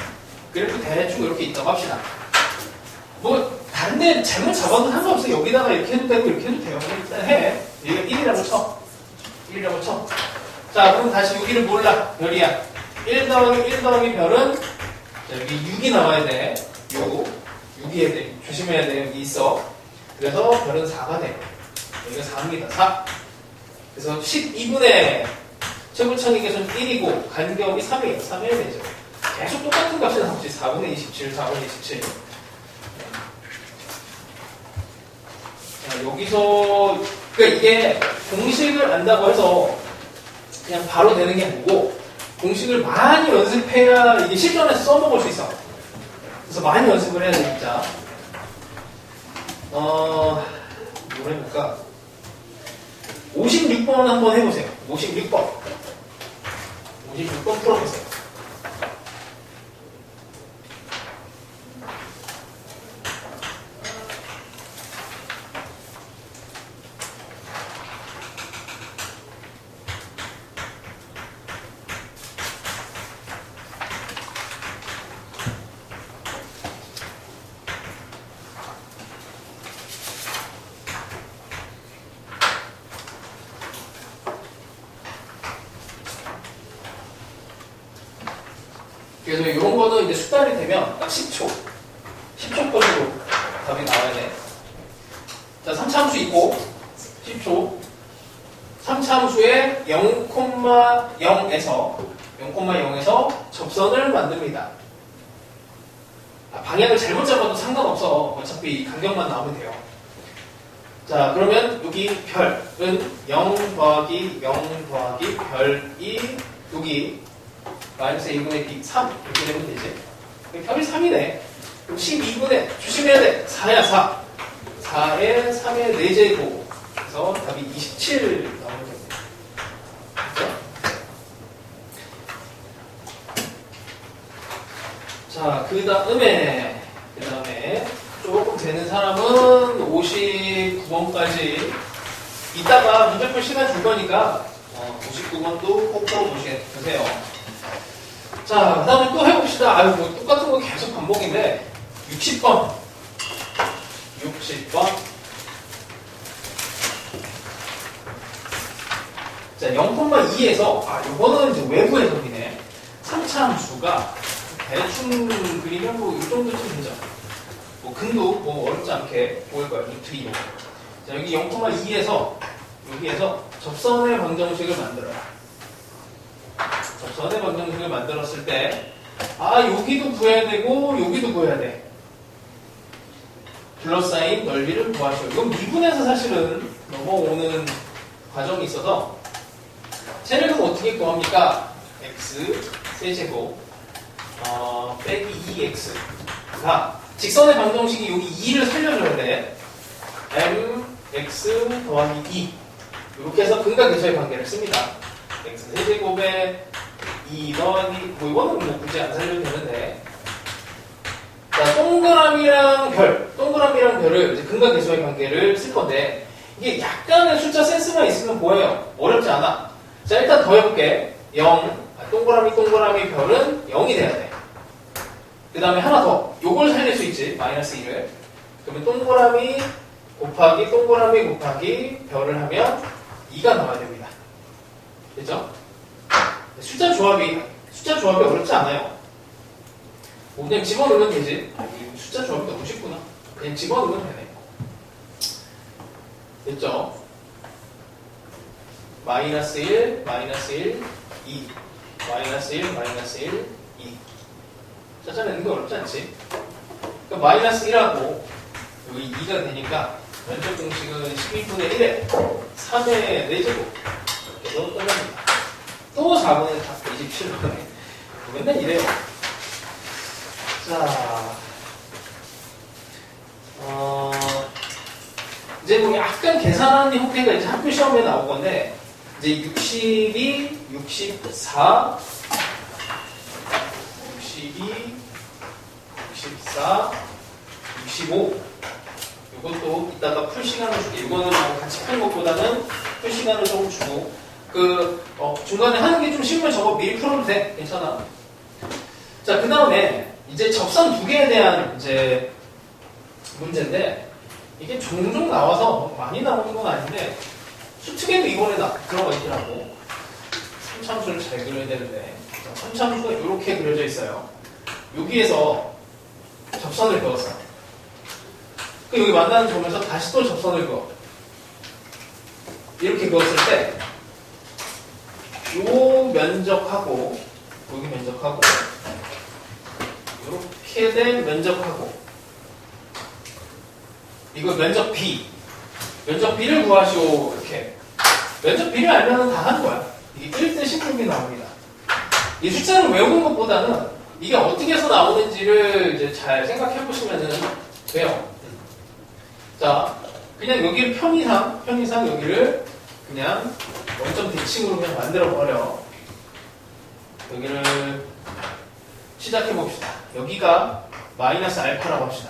그래프 대충 이렇게 있다고 합시다. 뭐 다른 데 잘못 잡아도 상관없어. 여기다가 이렇게 해도 되고 이렇게 해도 돼요. 일단 해. 얘가 1이라고 쳐. 1이라고 쳐. 자, 그럼 다시 여기를 몰라. 별이야. 1 더하기 별은 자, 여기 6이 나와야 돼. 6이 해야 돼. 조심해야 돼. 여기 있어. 그래서 별은 4가 돼. 여기가 4입니다. 4. 그래서 12분의 최고차익에서는 1이고 간격이 3이에요. 3의 4죠. 계속 똑같은 값이 나오지. 4분의 27, 4분의 27. 자, 여기서 그러니까 이게 공식을 안다고 해서 그냥 바로 되는 게 아니고 공식을 많이 연습해야 이게 실전에서 써먹을 수 있어. 그래서 많이 연습을 해야 돼, 진짜. 뭘 해볼까? 56번 한번 해보세요. 56번. 56번 풀어보세요. 그래서 이런 거는 이제 숙달이 되면 딱 10초. 10초 거리로 답이 나와야 돼. 자, 3차함수 있고, 10초. 3차함수의 0,0에서 접선을 만듭니다. 방향을 잘못 잡아도 상관없어. 어차피 간격만 나오면 돼요. 자, 그러면 여기 별은 0 더하기 0 더하기 별이 여기 마이너스 2분의 b 3 이렇게 되면 되지. 별이 3이네. 그럼 12분의 조심해야 돼. 4야 4. 4에 3의 4제곱. 그래서 답이 27 나오면 됩니다. 그렇죠? 자, 그 다음에 조금 되는 사람은 59번까지 이따가 문제 풀 시간 줄 거니까 59번도 꼭 풀어보세요. 자, 그 다음에 또 해봅시다. 아유, 뭐 똑같은 거 계속 반복인데 60번. 자, 0,2에서 요거는 이제 외부 해석이네. 3차함수가 대충 그리면 뭐 이 정도쯤 되죠. 뭐 근도 뭐 어렵지 않게 보일 거예요. 루트 2로. 자, 여기 0,2에서 여기에서 접선의 방정식을 만들어요. 접선의 방정식을 만들었을 때 여기도 구해야 되고 여기도 구해야 돼. 둘러싸인 넓이를 구하시오. 이건 미분에서 사실은 넘어오는 과정이 있어서 쟤를 그럼 어떻게 구합니까? x 세제곱 빼기 2x가 직선의 방정식이 여기 2를 살려줘야 돼. mx 더하기 2 이렇게 해서 근과 계수의 관계를 씁니다. x 세제곱에 2 더하기 뭐 이거는 뭐 굳이 안 살려도 되는데, 자, 동그라미랑 별을 이제 근과 계수의 관계를 쓸 건데 이게 약간의 숫자 센스만 있으면 보여요. 어렵지 않아. 자, 일단 더 해볼게. 0 동그라미 별은 0이 돼야 돼. 그 다음에 하나 더. 요걸 살릴 수 있지. 마이너스 1을. 그러면 동그라미 곱하기 별을 하면 2가 나와야 됩니다. 됐죠? 숫자 조합이 어렵지 않아요. 뭐 그냥 집어넣으면 되지. 숫자 조합이 너무 쉽구나. 그냥 집어넣으면 되네. 됐죠? 마이너스 1, 2. 마이너스 1, 2. 짜자내는 게 어렵지 않지? 그러니까 마이너스 1하고 여기 2가 되니까 면적 공식은 12분의 1에 3의 4제곱 이렇게 해서 끝납니다. 또 4분의 27분에 맨날 이래요. 자, 이제 뭐 약간 계산하는 형태가 이제 학교 시험에 나올 건데, 이제 62, 64, 65 이것도 이따가 풀 시간을 줄게. 이거는 뭐 같이 푸는 것보다는 풀 시간을 조금 주고, 중간에 하는 게 좀 쉬우면 저거 미리 풀어도 돼. 괜찮아. 자, 그 다음에 이제 접선 2개에 대한 이제 문제인데, 이게 종종 나와서 많이 나오는 건 아닌데 수특에도 이번에 들어가 있더라고. 선참수를 잘 그려야 되는데, 선참수가 이렇게 그려져 있어요. 여기에서 접선을 그었어. 여기 만나는 점에서 다시 또 접선을 그어. 이렇게 그었을 때 요 면적하고 여기 면적하고 이렇게 된 면적하고 이거 면적 B. 면적 B를 구하시오. 이렇게. 면적 B를 알면 다 하는 거야. 이게 1대 16이 나옵니다. 이 숫자를 외우는 것보다는 이게 어떻게 해서 나오는지를 이제 잘 생각해 보시면은 돼요. 자, 그냥 여기를 편의상 여기를 그냥 원점 대칭으로 그냥 만들어 버려. 여기를 시작해 봅시다. 여기가 마이너스 알파라고 합시다.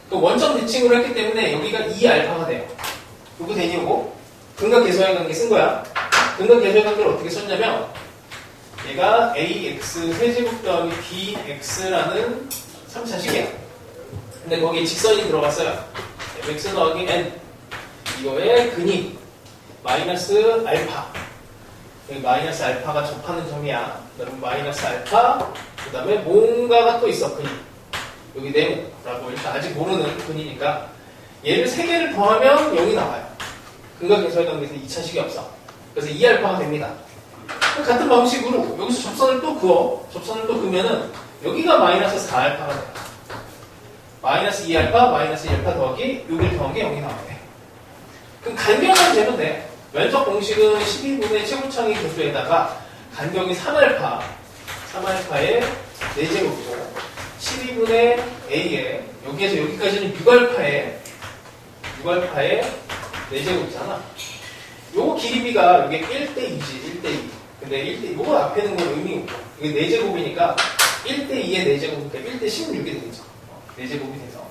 그 원점 대칭으로 했기 때문에 여기가 2알파가 돼요. 요거 되니 요거? 근과 계수의 관계 쓴 거야. 근과 계수의 관계를 어떻게 썼냐면 얘가 ax 세제곱 더하기 bx라는 3차식이야. 근데 거기에 직선이 들어갔어요. fx 더하기 n. 이거의 근이 마이너스 알파. 여기 마이너스 알파가 접하는 점이야. 그럼 마이너스 알파, 그 다음에 뭔가가 또 있어, 근이. 여기 네모라고 일단 아직 모르는 근이니까 얘를 3개를 더하면 0이 나와요. 근과 계수의 관계에서 2차식이 없어. 그래서 2알파가 됩니다. 같은 방식으로 여기서 접선을 또 그어. 접선을 또 그으면은 여기가 마이너스 4알파가 돼요. 마이너스 2알파, 마이너스 2알파 더하기 여기를 더한 게 0이 나오네. 그럼 간격만 재면 돼. 면적 공식은 12분의 최고창의 개수에다가 간격이 3알파의 4제곱이고 12분의 a에 여기에서 여기까지는 6알파의 4제곱이잖아. 요거 길이비가 이게 1대2지. 1대2. 근데 1대2 요거 앞에 있는 건 의미 없고 이게 4제곱이니까 1대2의 4제곱, 그러니까 1대16이 되겠죠. 4제곱이 돼서.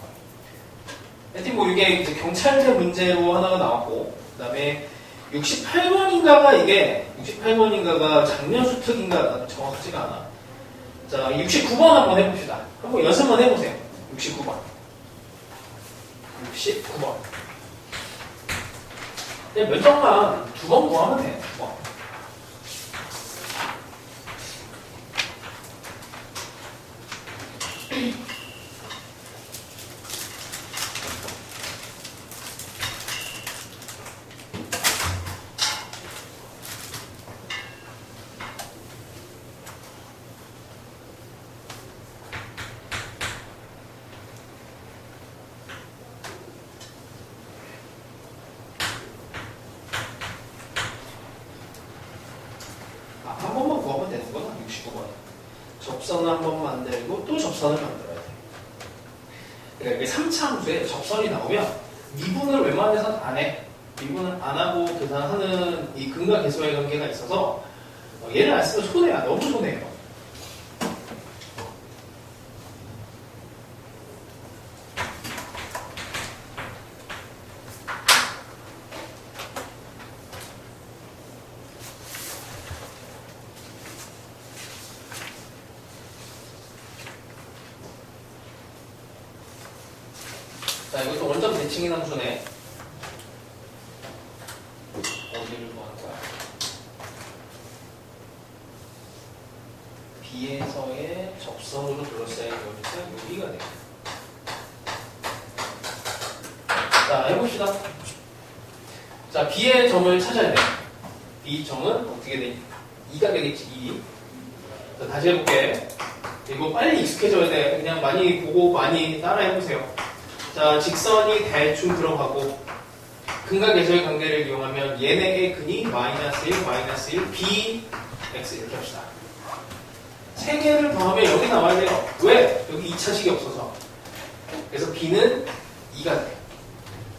하여튼 뭐 이게 이제 경찰제 문제로 하나가 나왔고, 그 다음에 68번인가가 이게, 68번인가가 장려수특인가 정확하지가 않아. 자, 69번 한번 해봅시다. 한번 연습만 해보세요. 69번. 69번. 면적만 2번 구하면 돼. 2번. 한 번만 구하면 되는 거나 69번. 접선을 한 번 만들고 또 접선을 만들어야 돼. 그러니까 이게 3차 함수에 접선이 나오면 미분을 웬만해서는 안 해. 미분을 안 하고 계산하는 이 근과 계수와의 관계가 있어서 얘를 안 쓰면 손해야. 너무 손해예요. 자, 이것도 원점 대칭인 함수네. 어디를 구하는 거야? B에서의 접선으로 둘러싸인 거리가 여기가 돼. 자, 해봅시다. 자, B의 점을 찾아야 돼. B 점은 어떻게 돼? 2가 되겠지, 2. 자, 다시 해볼게. 이거 빨리 익숙해져야 돼. 그냥 많이 보고 많이 따라 해보세요. 자, 직선이 대충 들어가고 근과 계수의 관계를 이용하면 얘네의 근이 마이너스 1, 마이너스 1, b, x 이렇게 합시다. 3개를 더하면 여기 나와야 돼요. 왜? 여기 2차식이 없어서. 그래서 b는 2가 돼.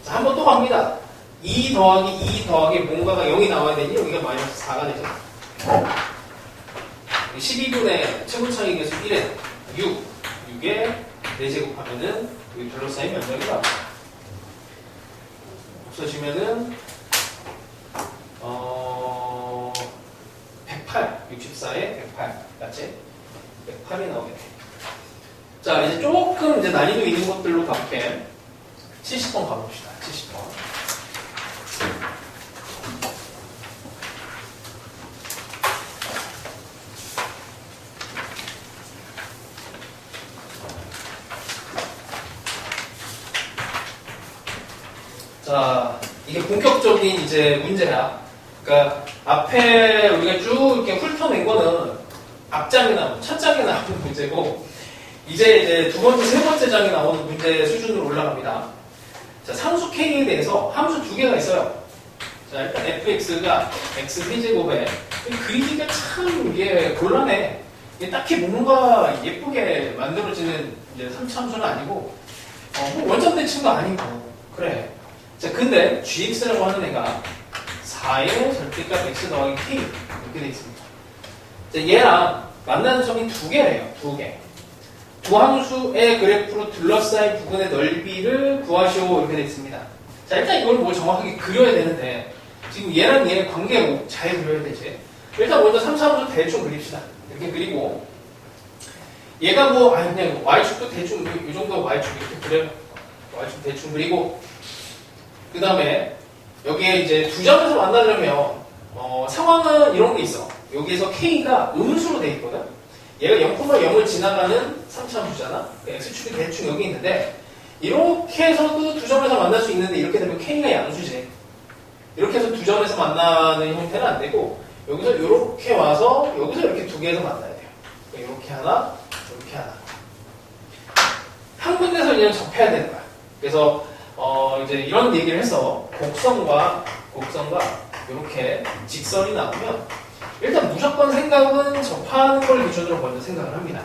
자, 한 번 또 갑니다. 2 더하기 2 더하기 뭔가가 0이 나와야 되니 여기가 마이너스 4가 되죠. 12분의 최고차기 계수 1에 6에 4제곱 하면은 여기 둘러싸인 면적이 나옵니다. 없어지면은 108, 64에 108 맞지? 108이 나오게 돼. 자, 이제 조금 이제 난이도 있는 것들로 가볼게. 70번 가봅시다. 70번. 자, 이게 본격적인 이제 문제야. 그러니까 앞에 우리가 쭉 이렇게 훑어낸 거는 앞장에 나오는, 첫 장에 나오는 문제고, 이제 두 번째, 세 번째 장에 나오는 문제 수준으로 올라갑니다. 자, 상수 K에 대해서 함수 2개가 있어요. 자, 일단 fx가 x 세제곱에 그리기가 참 이게 곤란해. 이게 딱히 뭔가 예쁘게 만들어지는 이제 3차 함수는 아니고, 뭐 원점 대칭도 아니고, 그래. 자, 근데 gx라고 하는 애가 4의 절대값 x 더하기 k 이렇게 되어 있습니다. 자, 얘랑 만나는 점이 2개래요. 2개. 두 함수의 그래프로 둘러싸인 부분의 넓이를 구하시오 이렇게 되어 있습니다. 자, 일단 이걸 뭐 정확하게 그려야 되는데 지금 얘랑 얘의 관계로 잘 그려야 되지. 일단 먼저 3차 함수 대충 그립시다. 이렇게 그리고 얘가 뭐 그냥 y축도 대충 이 정도 y축 이렇게 그려요. y축 대충 그리고 그 다음에 여기에 이제 두 점에서 만나려면 상황은 이런 게 있어. 여기에서 k가 음수로 돼 있거든. 얘가 0,0을 지나가는 3차 함수잖아. x축이 대충 여기 있는데 이렇게 해서도 두 점에서 만날 수 있는데 이렇게 되면 k가 양수지. 이렇게 해서 두 점에서 만나는 형태는 안 되고 여기서 이렇게 와서 여기서 이렇게 두 개에서 만나야 돼요. 이렇게 하나, 이렇게 하나. 한 군데서 그냥 접해야 되는 거야. 그래서 이제 이런 얘기를 해서 곡선과 이렇게 직선이 나오면 일단 무조건 생각은 접하는 걸 기준으로 먼저 생각을 합니다.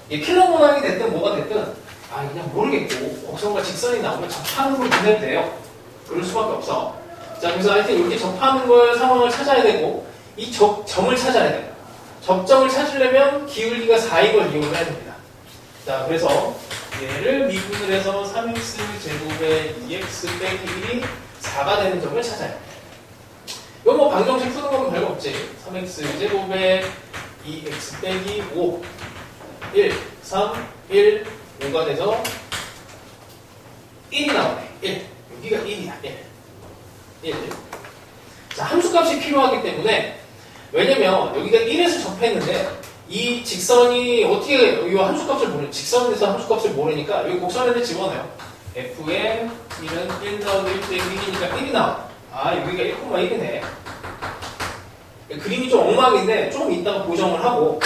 이게 필로몬학이 됐든 뭐가 됐든 그냥 모르겠고 곡선과 직선이 나오면 접하는 걸 보내도 돼요. 그럴 수밖에 없어. 자, 그래서 하여튼 이렇게 접하는 걸 상황을 찾아야 되고 이 점을 찾아야 돼요. 접점을 찾으려면 기울기가 4인 걸 이용을 해야 됩니다. 자, 그래서 얘를 미분을 해서 3x 제곱에 2x 빼기 1이 4가 되는 점을 찾아야 돼. 이건 뭐 방정식 푸는 건 별거 없지. 3x 제곱에 2x 빼기 5 1, 3, 1, 5가 돼서 1이 나오네. 1. 여기가 1이야. 1. 자, 함수값이 필요하기 때문에 왜냐면 여기가 1에서 접했는데 이 직선이 어떻게 이 함수값을 모르 직선에서 함수값을 모르니까 여기 곡선에다 집어넣어요. f의 1은 1 더하기 1 빼기 1이니까 1이 나와. 아, 여기가 1,1이네. 그림이 좀 엉망인데 조금 이따가 보정을 하고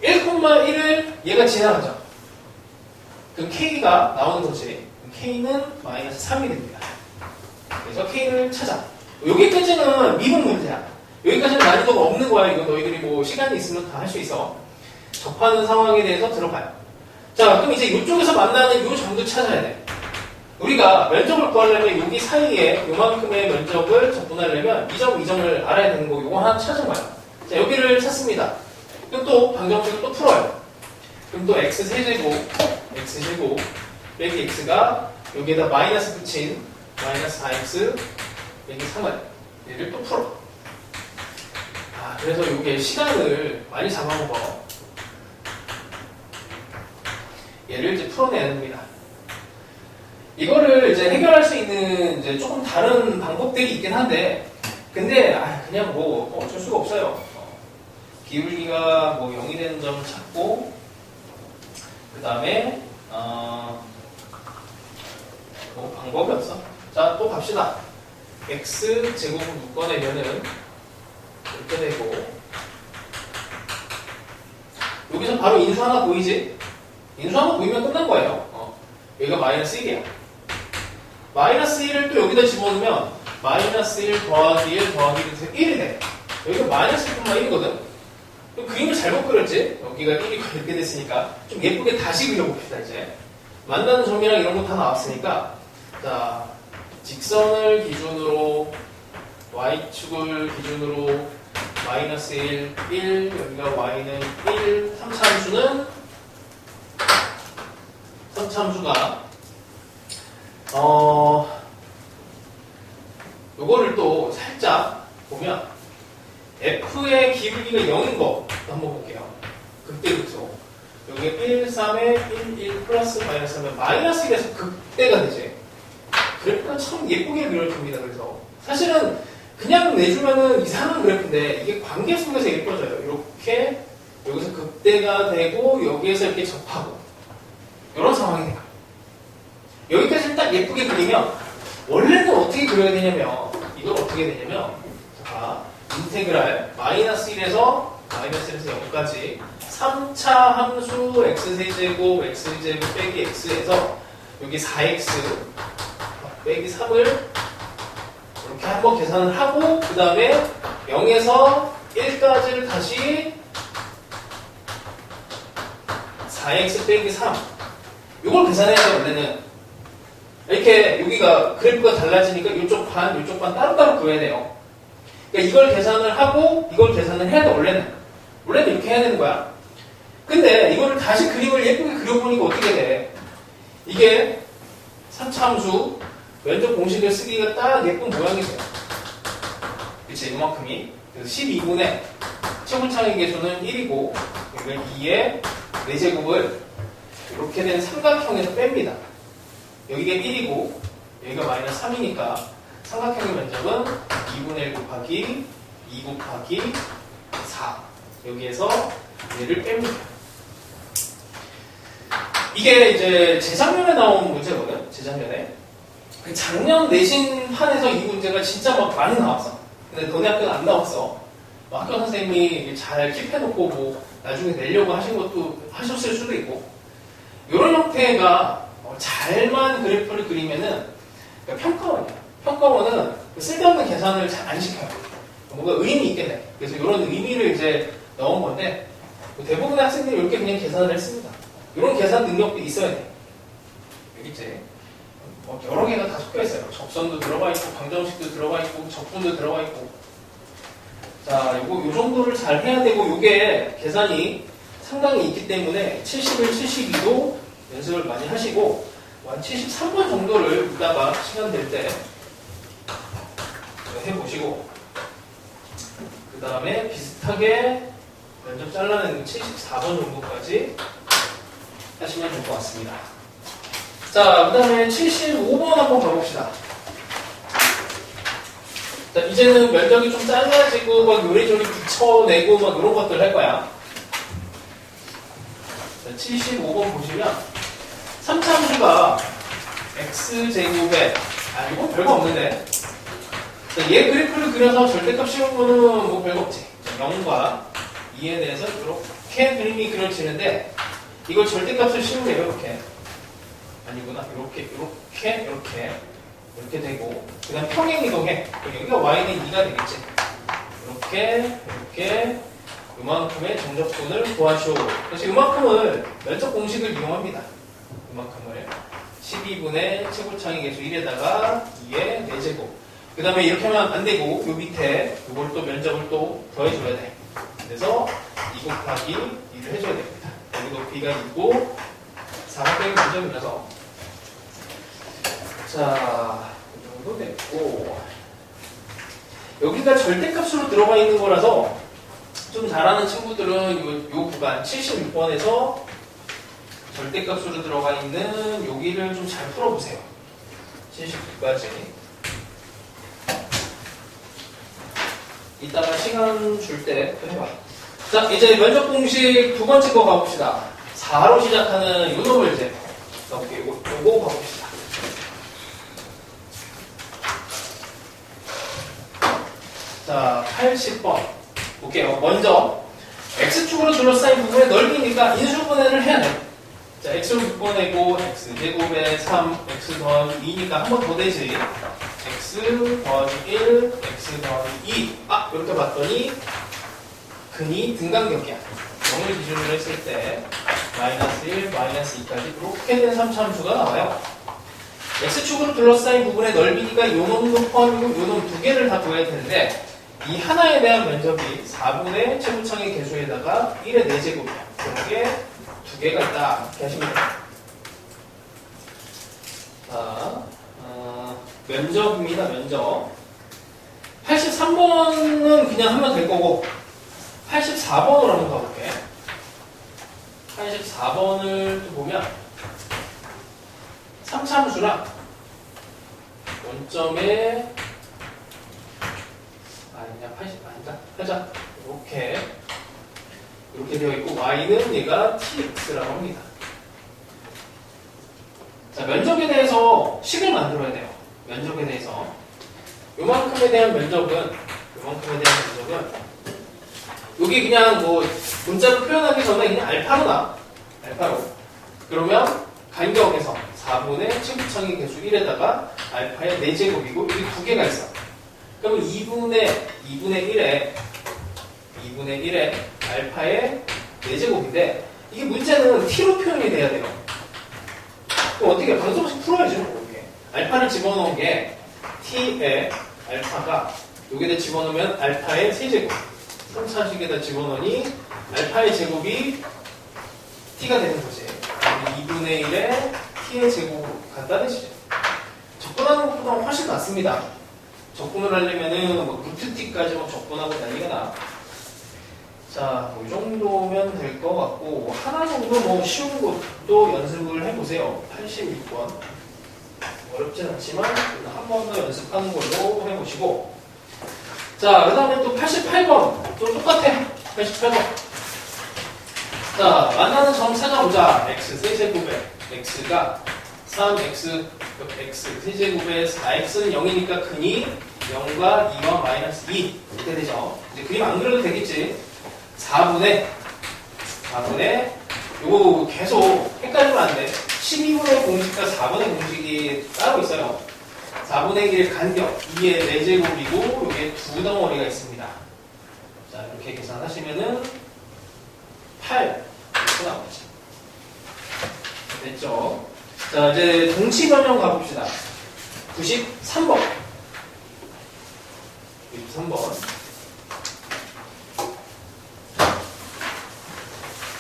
1,1을 얘가 지나가죠. 그럼 k가 나오는 거지. k는 마이너스 3이 됩니다. 그래서 k를 찾아. 여기까지는 미분 문제야. 여기까지는 난이도가 없는 거야. 이거 너희들이 뭐 시간이 있으면 다 할 수 있어. 접하는 상황에 대해서 들어가요. 자, 그럼 이제 이쪽에서 만나는 이 점도 찾아야 돼. 우리가 면적을 구하려면 여기 사이에 요만큼의 면적을 접분하려면 이 점을 알아야 되는 거고, 이거 하나 찾은 거야. 자, 여기를 찾습니다. 그럼 또 방정식을 또 풀어요. 그럼 또 x세제곱 빼기 x가 여기에다 마이너스 붙인 마이너스 4x 빼기 3을 얘를 또 풀어. 아, 그래서 이게 시간을 많이 잡아먹어. 얘를 이제 풀어내야 됩니다. 이거를 이제 해결할 수 있는 이제 조금 다른 방법들이 있긴 한데, 근데 그냥 뭐 어쩔 수가 없어요. 기울기가 뭐 0이 되는 점 찾고, 그 다음에 뭐 방법이 없어. 자, 또 갑시다. x 제곱을 묶어내면은 이렇게 되고, 여기서 바로 인수 하나 보이지? 인수 하나 보이면 끝난 거예요. 여기가 마이너스 1이야. 마이너스 1을 또 여기다 집어넣으면 마이너스 1 더하기 1 더하기 1 돼서 1이 돼. 여기가 마이너스 1,1이거든. 그림을 잘못 그렸지? 여기가 1이고 이렇게 됐으니까 좀 예쁘게 다시 그려봅시다. 이제 만나는 점이랑 이런 거 다 나왔으니까, 자, 직선을 기준으로 y축을 기준으로 마이너스 1, 1, 여기가 y는 1, 3차함수가 요거를 또 살짝 보면 f의 기울기가 0인 거 한번 볼게요. 극대극소. 여기 1, 3에 1, 1 플러스 마이너스 하면 마이너스 1에서 극대가 되지. 그래프가 참 예쁘게 그려집니다. 그래서 사실은 그냥 내주면은 이상한 그래프인데 이게 관계 속에서 예뻐져요. 이렇게 여기서 극대가 되고 여기에서 이렇게 접하고 이런 상황이 돼요. 여기까지 딱 예쁘게 그리면 원래는 어떻게 그려야 되냐면 이걸 어떻게 되냐면, 자, 인테그랄 마이너스 1에서 0까지 3차 함수 x세제곱 x제곱 빼기 x에서 여기 4x 빼기 3을 이렇게 한번 계산을 하고, 그 다음에 0에서 1까지를 다시 4x 빼기 3 이걸 계산해야 돼. 원래는 이렇게 여기가 그래프가 달라지니까 이쪽 반 따로따로 그려야 돼요. 그러니까 이걸 계산을 하고 이걸 계산을 해야 돼. 원래는 이렇게 해야 되는 거야. 근데 이거를 다시 그림을 예쁘게 그려보니까 어떻게 돼? 이게 3차 함수 면적 공식을 쓰기가 딱 예쁜 모양이 돼요. 그치? 이만큼이. 그래서 12분의 최고차의 개수는 1이고 여기 2의 4제곱을 이렇게 된 삼각형에서 뺍니다. 여기가 1이고 여기가 마이너스 3이니까 삼각형의 면적은 2분의 1 곱하기 2 곱하기 4. 여기에서 얘를 뺍니다. 이게 이제 재작년에 나온 문제거든. 재작년에. 작년 내신판에서 이 문제가 진짜 막 많이 나왔어. 근데 너네 학교는 안 나왔어. 학교 선생님이 잘 킵해놓고 뭐 나중에 내려고 하신 것도 하셨을 수도 있고. 이런 형태가 잘만 그래프를 그리면은 평가원이야. 평가원은 쓸데없는 계산을 잘 안 시켜요. 뭔가 의미 있게 돼. 그래서 이런 의미를 이제 넣은 건데 대부분의 학생들이 이렇게 그냥 계산을 했습니다. 이런 계산 능력도 있어야 돼. 여기 이제 여러 개가 다 섞여 있어요. 접선도 들어가 있고 방정식도 들어가 있고 적분도 들어가 있고. 자, 요 정도를 잘 해야 되고, 요게 계산이 상당히 있기 때문에 71, 72도 연습을 많이 하시고, 한 73번 정도를 이따가 시간 될 때 해보시고, 그 다음에 비슷하게 면접 잘라내는 74번 정도까지 하시면 될 것 같습니다. 자, 그 다음에 75번 한번 가봅시다. 자, 이제는 면적이 좀 짧아지고, 막 요리조리 붙여내고, 막 이런 것들 할 거야. 자, 75번 보시면, 3참수가 x제곱에, 이건 별거 없는데. 자, 얘 그래프를 그려서 절대값 씌운 거는 뭐 별거 없지. 0과 2에 대해서 이렇게 그림이 그려지는데, 이걸 절대값을 씌우면 이렇게. 아니구나. 이렇게 되고, 그 다음 평행이동해. 여기가 y는 2가 되겠지. 이렇게, 요만큼의 정적분을 구하시오. 그래서 요만큼을 면적 공식을 이용합니다. 요만큼을. 12분의 최고창의 계수 1에다가 2의 4제곱. 그 다음에 이렇게 하면 안 되고, 요 밑에 요걸 또 면적을 또 더해줘야 돼. 그래서 2 곱하기 2를 해줘야 됩니다. 여기도 b가 있고, 사각형의 면적이라서. 자, 이 정도 됐고, 여기가 절대값으로 들어가 있는 거라서 좀 잘하는 친구들은 요 구간 76번에서 절대값으로 들어가 있는 여기를 좀 잘 풀어보세요. 79까지. 이따가 시간 줄 때 해봐. 자, 이제 면적 공식 두 번째 거 가봅시다. 4로 시작하는 요 놈을 이제 넣을게요. 요거 가봅시다. 자, 80번 볼게요. 먼저 x축으로 둘러싸인 부분의 넓이니까 인수분해를 해야 돼. 자, x로 묶어내고 x제곱에 3, x 더하기 2니까 한 번 더 되지. x 더하기 1, x 더하기 2. 이렇게 봤더니 근이 등간격이야. 0을 기준으로 했을 때 마이너스 1, 마이너스 2까지 이렇게 된 3차함수가 나와요. x축으로 둘러싸인 부분의 넓이니까 요 놈도 포함이고 요 놈 두 개를 다 구해야 되는데, 이 하나에 대한 면적이 4분의 최고창의 계수에다가 1의 4제곱이야. 이렇게 두 개가 있다. 이렇게 하시면 돼요. 자, 면적입니다. 면적. 83번은 그냥 하면 될 거고, 84번으로 한번 가볼게. 84번을 또 보면 3참수랑 원점에 그냥 80 아니다. 하자. 이렇게 되어 있고, y는 얘가 tx라고 합니다. 자, 면적에 대해서 식을 만들어야 돼요. 면적에 대해서. 요만큼에 대한 면적은 여기 그냥 뭐 문자로 표현하기 전에 그냥 알파로 나. 알파로. 그러면 간격에서 4분의 최고창의 계수 1에다가 알파의 4제곱이고 여기 두 개가 있어. 그러면 2분의 1에 알파의 4제곱인데, 이게 문제는 t로 표현이 돼야 돼요. 그럼 어떻게 방정식 풀어야죠. 이게 알파를 집어넣은 게 t에 알파가 여기다 집어넣으면 알파의 세제곱, 3차식에다 집어넣으니 알파의 제곱이 t가 되는 거지. 2분의 1에 t의 제곱으로 갖다 대시죠. 접근하는 것보다 훨씬 낫습니다. 적분을 하려면은 뭐 루트 t까지 막 적분하고 난리가 나. 자, 이 정도면 될 것 같고, 하나 정도 뭐 쉬운 것도 연습을 해보세요. 86번. 어렵진 않지만 한 번 더 연습하는 걸로 해보시고, 자, 그 다음에 또 88번. 또 똑같아. 88번. 자, 만나는 점 찾아보자. x 세제곱에 x가 3x x 세제곱에 4x는 0이니까 근이 0과 2와 마이너스 2 이렇게 되죠. 이제 그림 안 그려도 되겠지. 4분의 요거 계속 헷갈리면 안 돼. 12분의 공식과 4분의 공식이 따로 있어요. 4분의 1의 간격 2의 4제곱이고 여기에 두 덩어리가 있습니다. 자, 이렇게 계산하시면은 8 이렇게 나오죠. 됐죠? 자, 이제 동치 변형 가봅시다. 93번.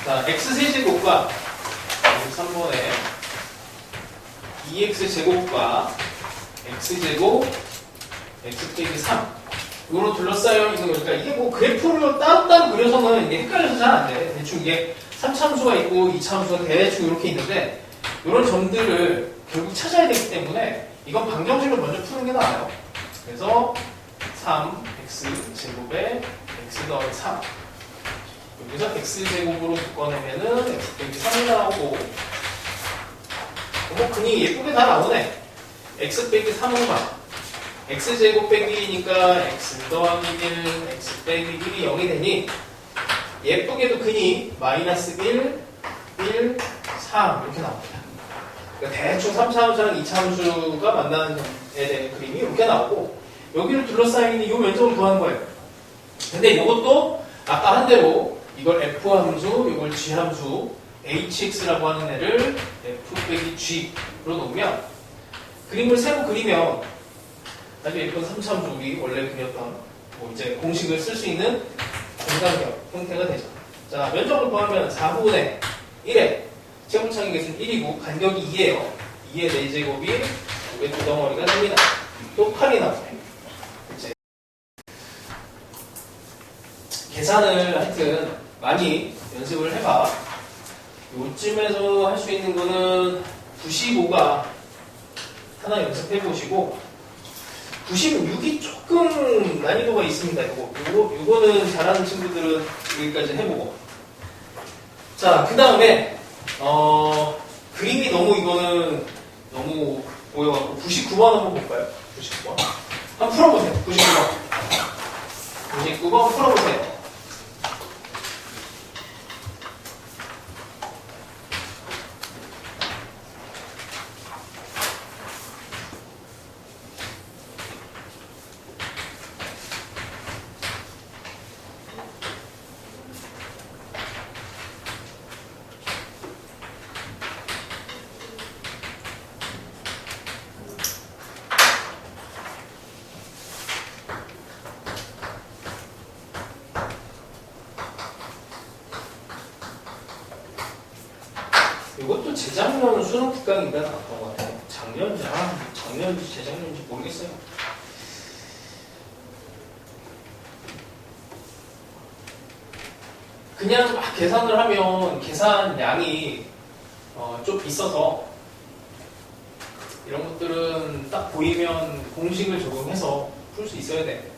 자, x세제곱과 3번에 2x제곱과 x제곱 x 빼기 3 이거로 둘러싸여 있는 거니까 이게 뭐 그래프로 따로따로 그려서는 이게 헷갈려서 잘 안 돼. 대충 이게 3차함수가 있고 2차함수가 대충 이렇게 있는데 이런 점들을 결국 찾아야 되기 때문에 이건 방정식을 먼저 푸는 게 나아요. 그래서 3x제곱에 x 더하기 3 여기서 x제곱으로 묶어내면은 x 빼기 3이 나오고 뭐 그니 예쁘게 다 나오네. x 빼기 3으로만 x제곱 빼기 2니까 x 더하기 1 x 빼기 1이 0이 되니 예쁘게도 그니 마이너스 1 1 3 이렇게 나옵니다. 그러니까 대충 3차 함수랑 2차 함수가 만나는 점에 대한 그림이 이렇게 나오고 여기를 둘러싸이는 이 면적을 구하는 거예요. 근데 이것도 아까 한 대로 이걸 f 함수, 이걸 g 함수 hx라고 하는 애를 f 빼기 g로 놓으면 그림을 세고 그리면 아주 예쁜 3차 함수 우리 원래 그렸던 뭐 이제 공식을 쓸 수 있는 공간격 형태가 되죠. 자, 면적을 구하면 4분의 1에 채분창의 개수는 1이고 간격이 2예요. 2의 4제곱이 5의 2덩어리가 됩니다. 또 8이 나오네. 이제 계산을 하여튼 많이 연습을 해봐. 요쯤에서 할 수 있는 거는 95가 하나 연습해 보시고 96이 조금 난이도가 있습니다. 요거는 잘하는 친구들은 여기까지 해보고 자, 그 다음에 그림이 너무 이거는 너무 보여갖고 99번 한번 볼까요? 99번 한번 풀어보세요. 99번 풀어보세요. 이것도 재작년 수능 특강인가 나왔던 것 같아요. 작년인지 재작년인지 모르겠어요. 그냥 막 계산을 하면 계산량이 좀 있어서 이런 것들은 딱 보이면 공식을 적용해서 풀 수 있어야 돼.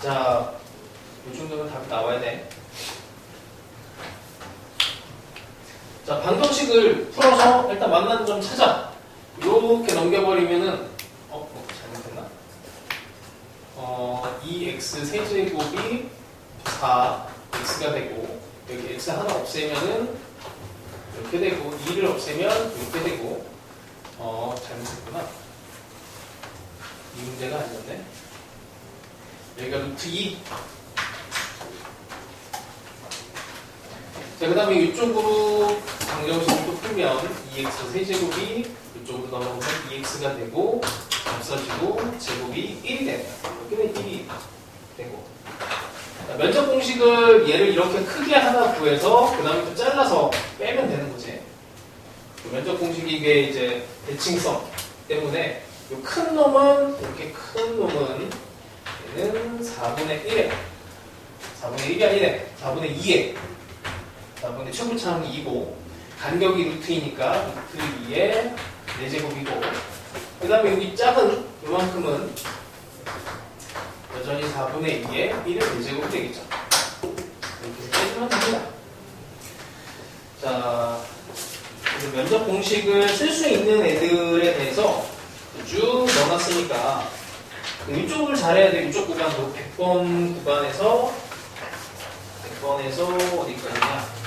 자, 이 정도면 답이 나와야 돼. 자, 방정식을 풀어서 일단 만나는 점 찾아. 이렇게 넘겨버리면은, 잘못했나? 2x 세제곱이 4x가 되고, 여기 x 하나 없애면은 이렇게 되고, 2를 없애면 이렇게 되고, 잘못했구나. 이 문제가 아니었네. 여기가 루트 2. 자, 그 다음에 이쪽으로 방정식을 또 풀면 2x 세제곱이 이쪽으로 넘어가면 2x가 되고 없어지고 제곱이 1이 됩니다. 여기는 1이 되고. 자, 면적 공식을 얘를 이렇게 크게 하나 구해서 그 다음에 또 잘라서 빼면 되는 거지. 그 면적 공식이 이게 이제 대칭성 때문에 이 큰 놈은 이렇게 큰 놈은 얘는 4분의 1에 4분의 1이 아니네. 4분의 2에 4분의 최고차항이 2고 간격이 루트이니까 루트 2에 4제곱이고 그 다음에 여기 작은 요만큼은 여전히 4분의 2에 1의 4제곱이 되겠죠. 이렇게 해서 빼주면 됩니다. 자, 그래서 면적 공식을 쓸 수 있는 애들에 대해서 쭉 넣어놨으니까 이쪽을 잘해야 돼. 이쪽 구간도 100번 구간에서 어디까지냐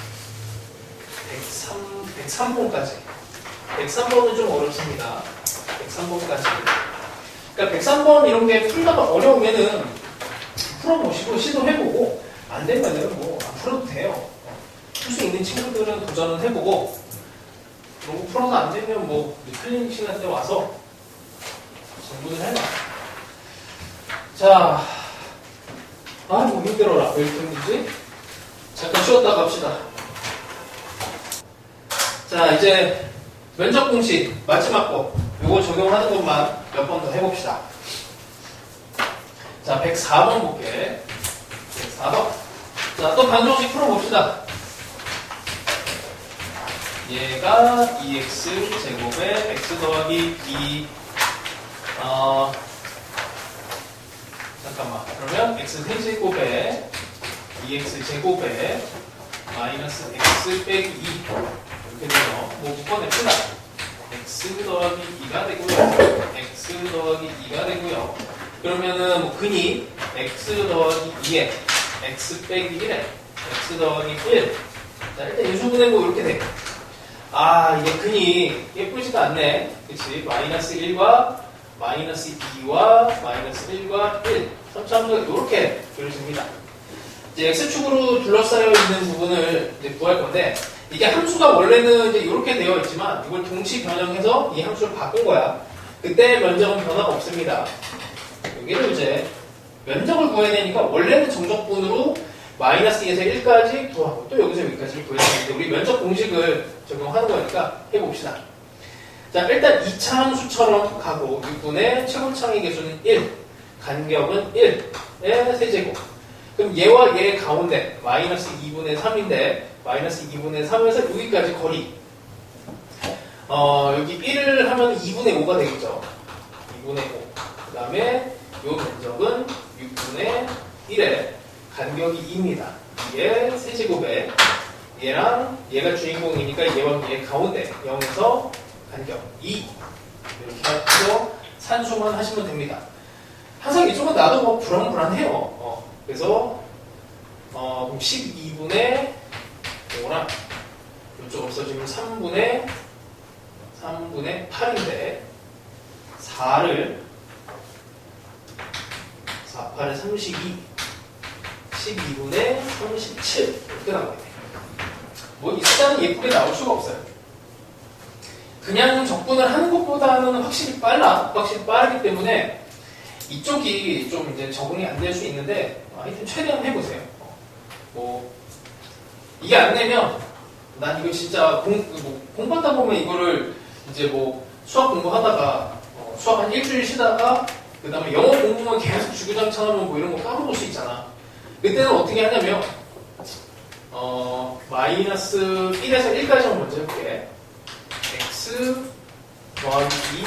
103번까지 103번은 좀 어렵습니다. 103번까지. 그러니까 103번 이런 게 풀다가 어려우면은 풀어보시고 시도해보고 안 되면은 뭐 안 풀어도 돼요. 풀 수 있는 친구들은 도전을 해보고 너무 풀어서 안 되면 뭐 틀린 시간 때 와서 정리를 해놔. 자, 뭐 힘들어라. 왜 이렇게 힘들지? 잠깐 쉬었다 갑시다. 자, 이제 면접 공식 마지막 거 이거 적용하는 것만 몇 번 더 해봅시다. 자, 104번 볼게. 104번. 자, 또 방정식 풀어봅시다. 얘가 2x 제곱에 x 더하기 2 잠깐만. 그러면 x 세제곱에 2x 제곱에 마이너스 x 빼기 2 이렇게 되면 뭐 묶어냅시다. x 더하기 2가 되고요. x 더하기 2가 되고요. 그러면은 뭐 근이 x 더하기 2에 x 빼기 1에 x 더하기 1. 자, 일단 인수분해고 이렇게 돼. 이게 근이 예쁘지가 않네. 그치? 마이너스 1과 마이너스 2와 마이너스 1과 1. 삼차함수가 이렇게 그려집니다. 이제 x축으로 둘러싸여 있는 부분을 이제 구할 건데, 이게 함수가 원래는 이제 이렇게 되어 있지만, 이걸 동시 변형해서 이 함수를 바꾼 거야. 그때 면적은 변화가 없습니다. 여기를 이제 면적을 구해야 되니까, 원래는 정적분으로 마이너스 2에서 1까지 구하고, 또 여기서 여기까지를 구해야 되는데, 우리 면적 공식을 적용하는 거니까 해봅시다. 자, 일단 2차 함수처럼 가고, 6분의 최고창의 개수는 1, 간격은 1의 세제곱. 그럼 얘와 얘 가운데 마이너스 2분의 3인데 마이너스 2분의 3에서 여기까지 거리. 여기 1을 하면 2분의 5가 되겠죠. 2분의 5. 그 다음에 요 면적은 6분의 1에 간격이 2입니다. 이게 세제곱에 얘랑 얘가 주인공이니까 얘와 얘 가운데 0에서 간격 2. 이렇게 해서 산수만 하시면 됩니다. 항상 이쪽은 나도 뭐 불안해요. 그래서 그럼 12분의 5랑 이쪽 없어지면 3분의 8인데 4를 4, 8에 32 12분의 37 이렇게 나오게 돼요. 뭐 이 숫자는 예쁘게 나올 수가 없어요. 그냥 적분을 하는 것보다는 확실히 빠르기 때문에 이쪽이 좀 이제 적응이 안 될 수 있는데 하여튼 최대한 해보세요. 뭐 이게 안 되면 난 이거 진짜 공부하다 보면 이거를 이제 뭐 수학 공부하다가 수학 한 일주일 쉬다가 그 다음에 영어 공부만 계속 주구장창하면 뭐 이런 거 까먹을 수 있잖아. 그때는 어떻게 하냐면 마이너스 1에서 1까지만 먼저 해볼게. x 더하기 2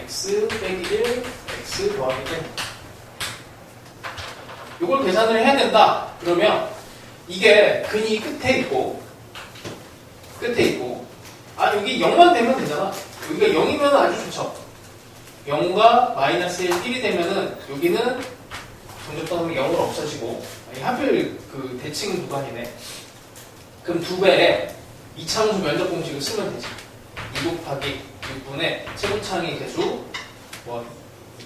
x 빼기 1 x 더하기 1 이걸 계산을 해야 된다. 그러면 이게 근이 끝에 있고 여기 0만 되면 되잖아. 여기가 0이면 아주 좋죠. 0과 마이너스 1이 되면은 여기는 정적분하면 0으로 없어지고 하필 그 대칭 구간이네. 그럼 2배에 이차함수 면적 공식을 쓰면 되지. 2 곱하기 6분의 최고창의 개수 뭐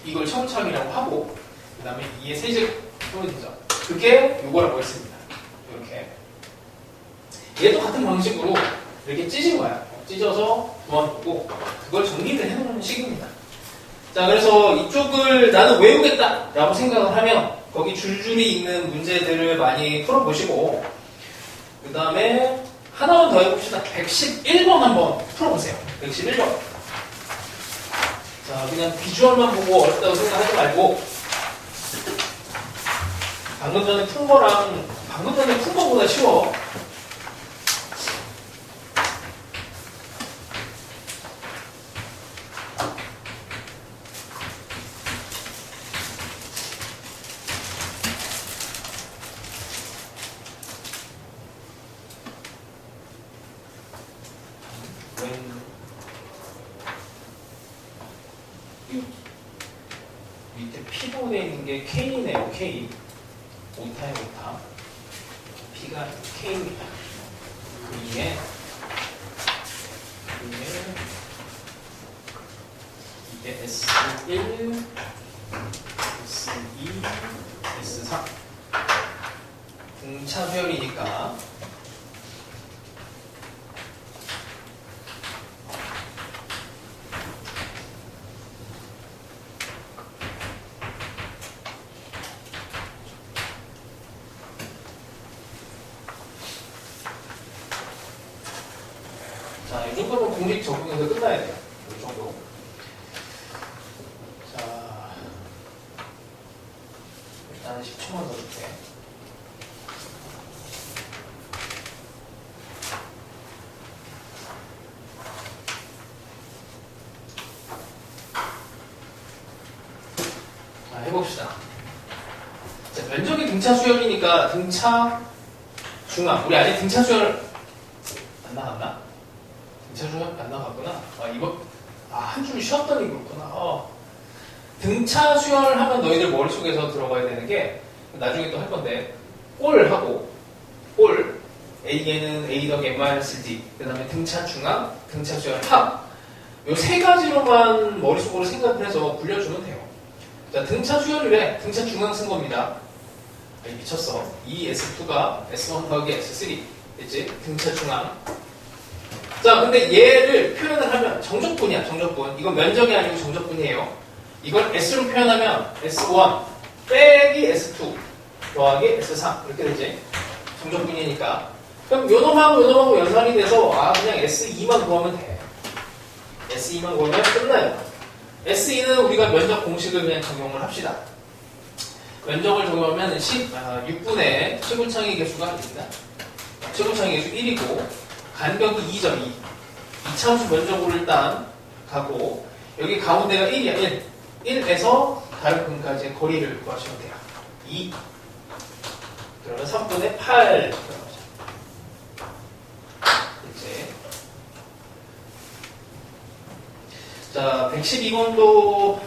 이걸 최고창이라고 하고 그 다음에 2의 세제곱 하면 되죠. 그게 요거라고 했습니다. 이렇게 얘도 같은 방식으로 이렇게 찢은 거야. 찢어서 도와놓고 그걸 정리를 해놓는 식입니다. 자, 그래서 이쪽을 나는 외우겠다 라고 생각을 하면 거기 줄줄이 있는 문제들을 많이 풀어보시고 그 다음에 하나만 더 해봅시다. 111번 한번 풀어보세요. 111번. 자, 그냥 비주얼만 보고 어렵다고 생각하지 말고 방금 전에 푼 거보다 쉬워. 밑에 P분에 있는 게 K네요. K. 오타에 오타. P가 K입니다. 그 위에 이게 S1, S2, S3 등차 수열이니까 자, 이 정도면 공식 적용해서 끝나야 돼요. 이 정도. 자, 일단 10초만 더 줄게. 자, 해봅시다. 자, 면적이 등차 수열이니까 등차 중앙. 우리 아직 등차 수열 안 나갔나? 등차 수열 안 나갔구나. 한 줄 쉬었더니 그렇구나. 등차 수열하면 너희들 머릿속에서 들어가야 되는 게 나중에 또 할 건데 꼴하고 꼴 A에는 A 더하기 M-D 그 다음에 등차 중앙, 등차 수열 합 요 세 가지로만 머릿속으로 생각을 해서 굴려주면 돼요. 자, 등차 수열이래. 등차 중앙 쓴 겁니다. 미쳤어. 이 S2가 S1 더하기 S3 됐지? 등차 중앙. 자, 근데 얘를 표현을 하면 정적분이야, 정적분. 이건 면적이 아니고 정적분이에요. 이걸 S로 표현하면 S1 빼기 S2 더하기 S3 이렇게 되지. 정적분이니까. 그럼 요놈하고 연산이 돼서 그냥 S2만 구하면 돼. S2만 구하면 끝나요. S2는 우리가 면적 공식을 그냥 적용을 합시다. 면적을 적용하면 6분의 최고창의 개수가 있습니다. 최고창의 개수 1이고 간격이 2점 2. 이차함수 면적으로 일단 가고 여기 가운데가 1이야. 1에서 다른 분까지의 거리를 구하시면 돼요. 2. 그러면 3분의 8 들어가죠. 이제 자, 112번도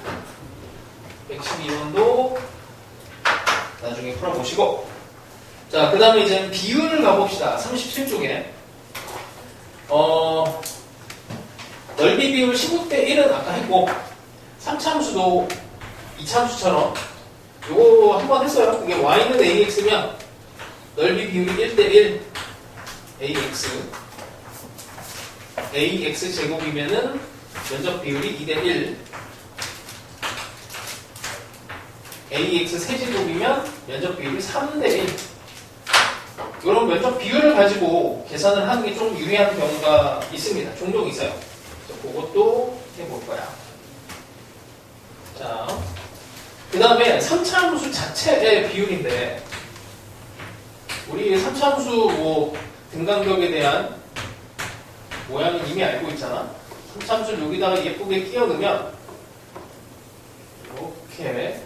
나중에 풀어보시고 자, 그 다음에 이제 비율을 가봅시다. 37쪽에 넓이 비율 15대 1은 아까 했고 3차함수도 2차함수처럼 요거 한번 했어요. 이게 y는 ax면 넓이 비율이 1대 1 ax 제곱이면은 면적 비율이 2대 1 ax 세제곱이면 면적 비율이 3대 1 이런 면적 비율을 가지고 계산을 하는 게 좀 유리한 경우가 있습니다. 종종 있어요. 그래서 그것도 해볼 거야. 자, 그 다음에 3차함수 자체의 비율인데 우리 3차함수 등간격에 대한 모양은 이미 알고 있잖아. 3차함수를 여기다가 예쁘게 끼워 넣으면 이렇게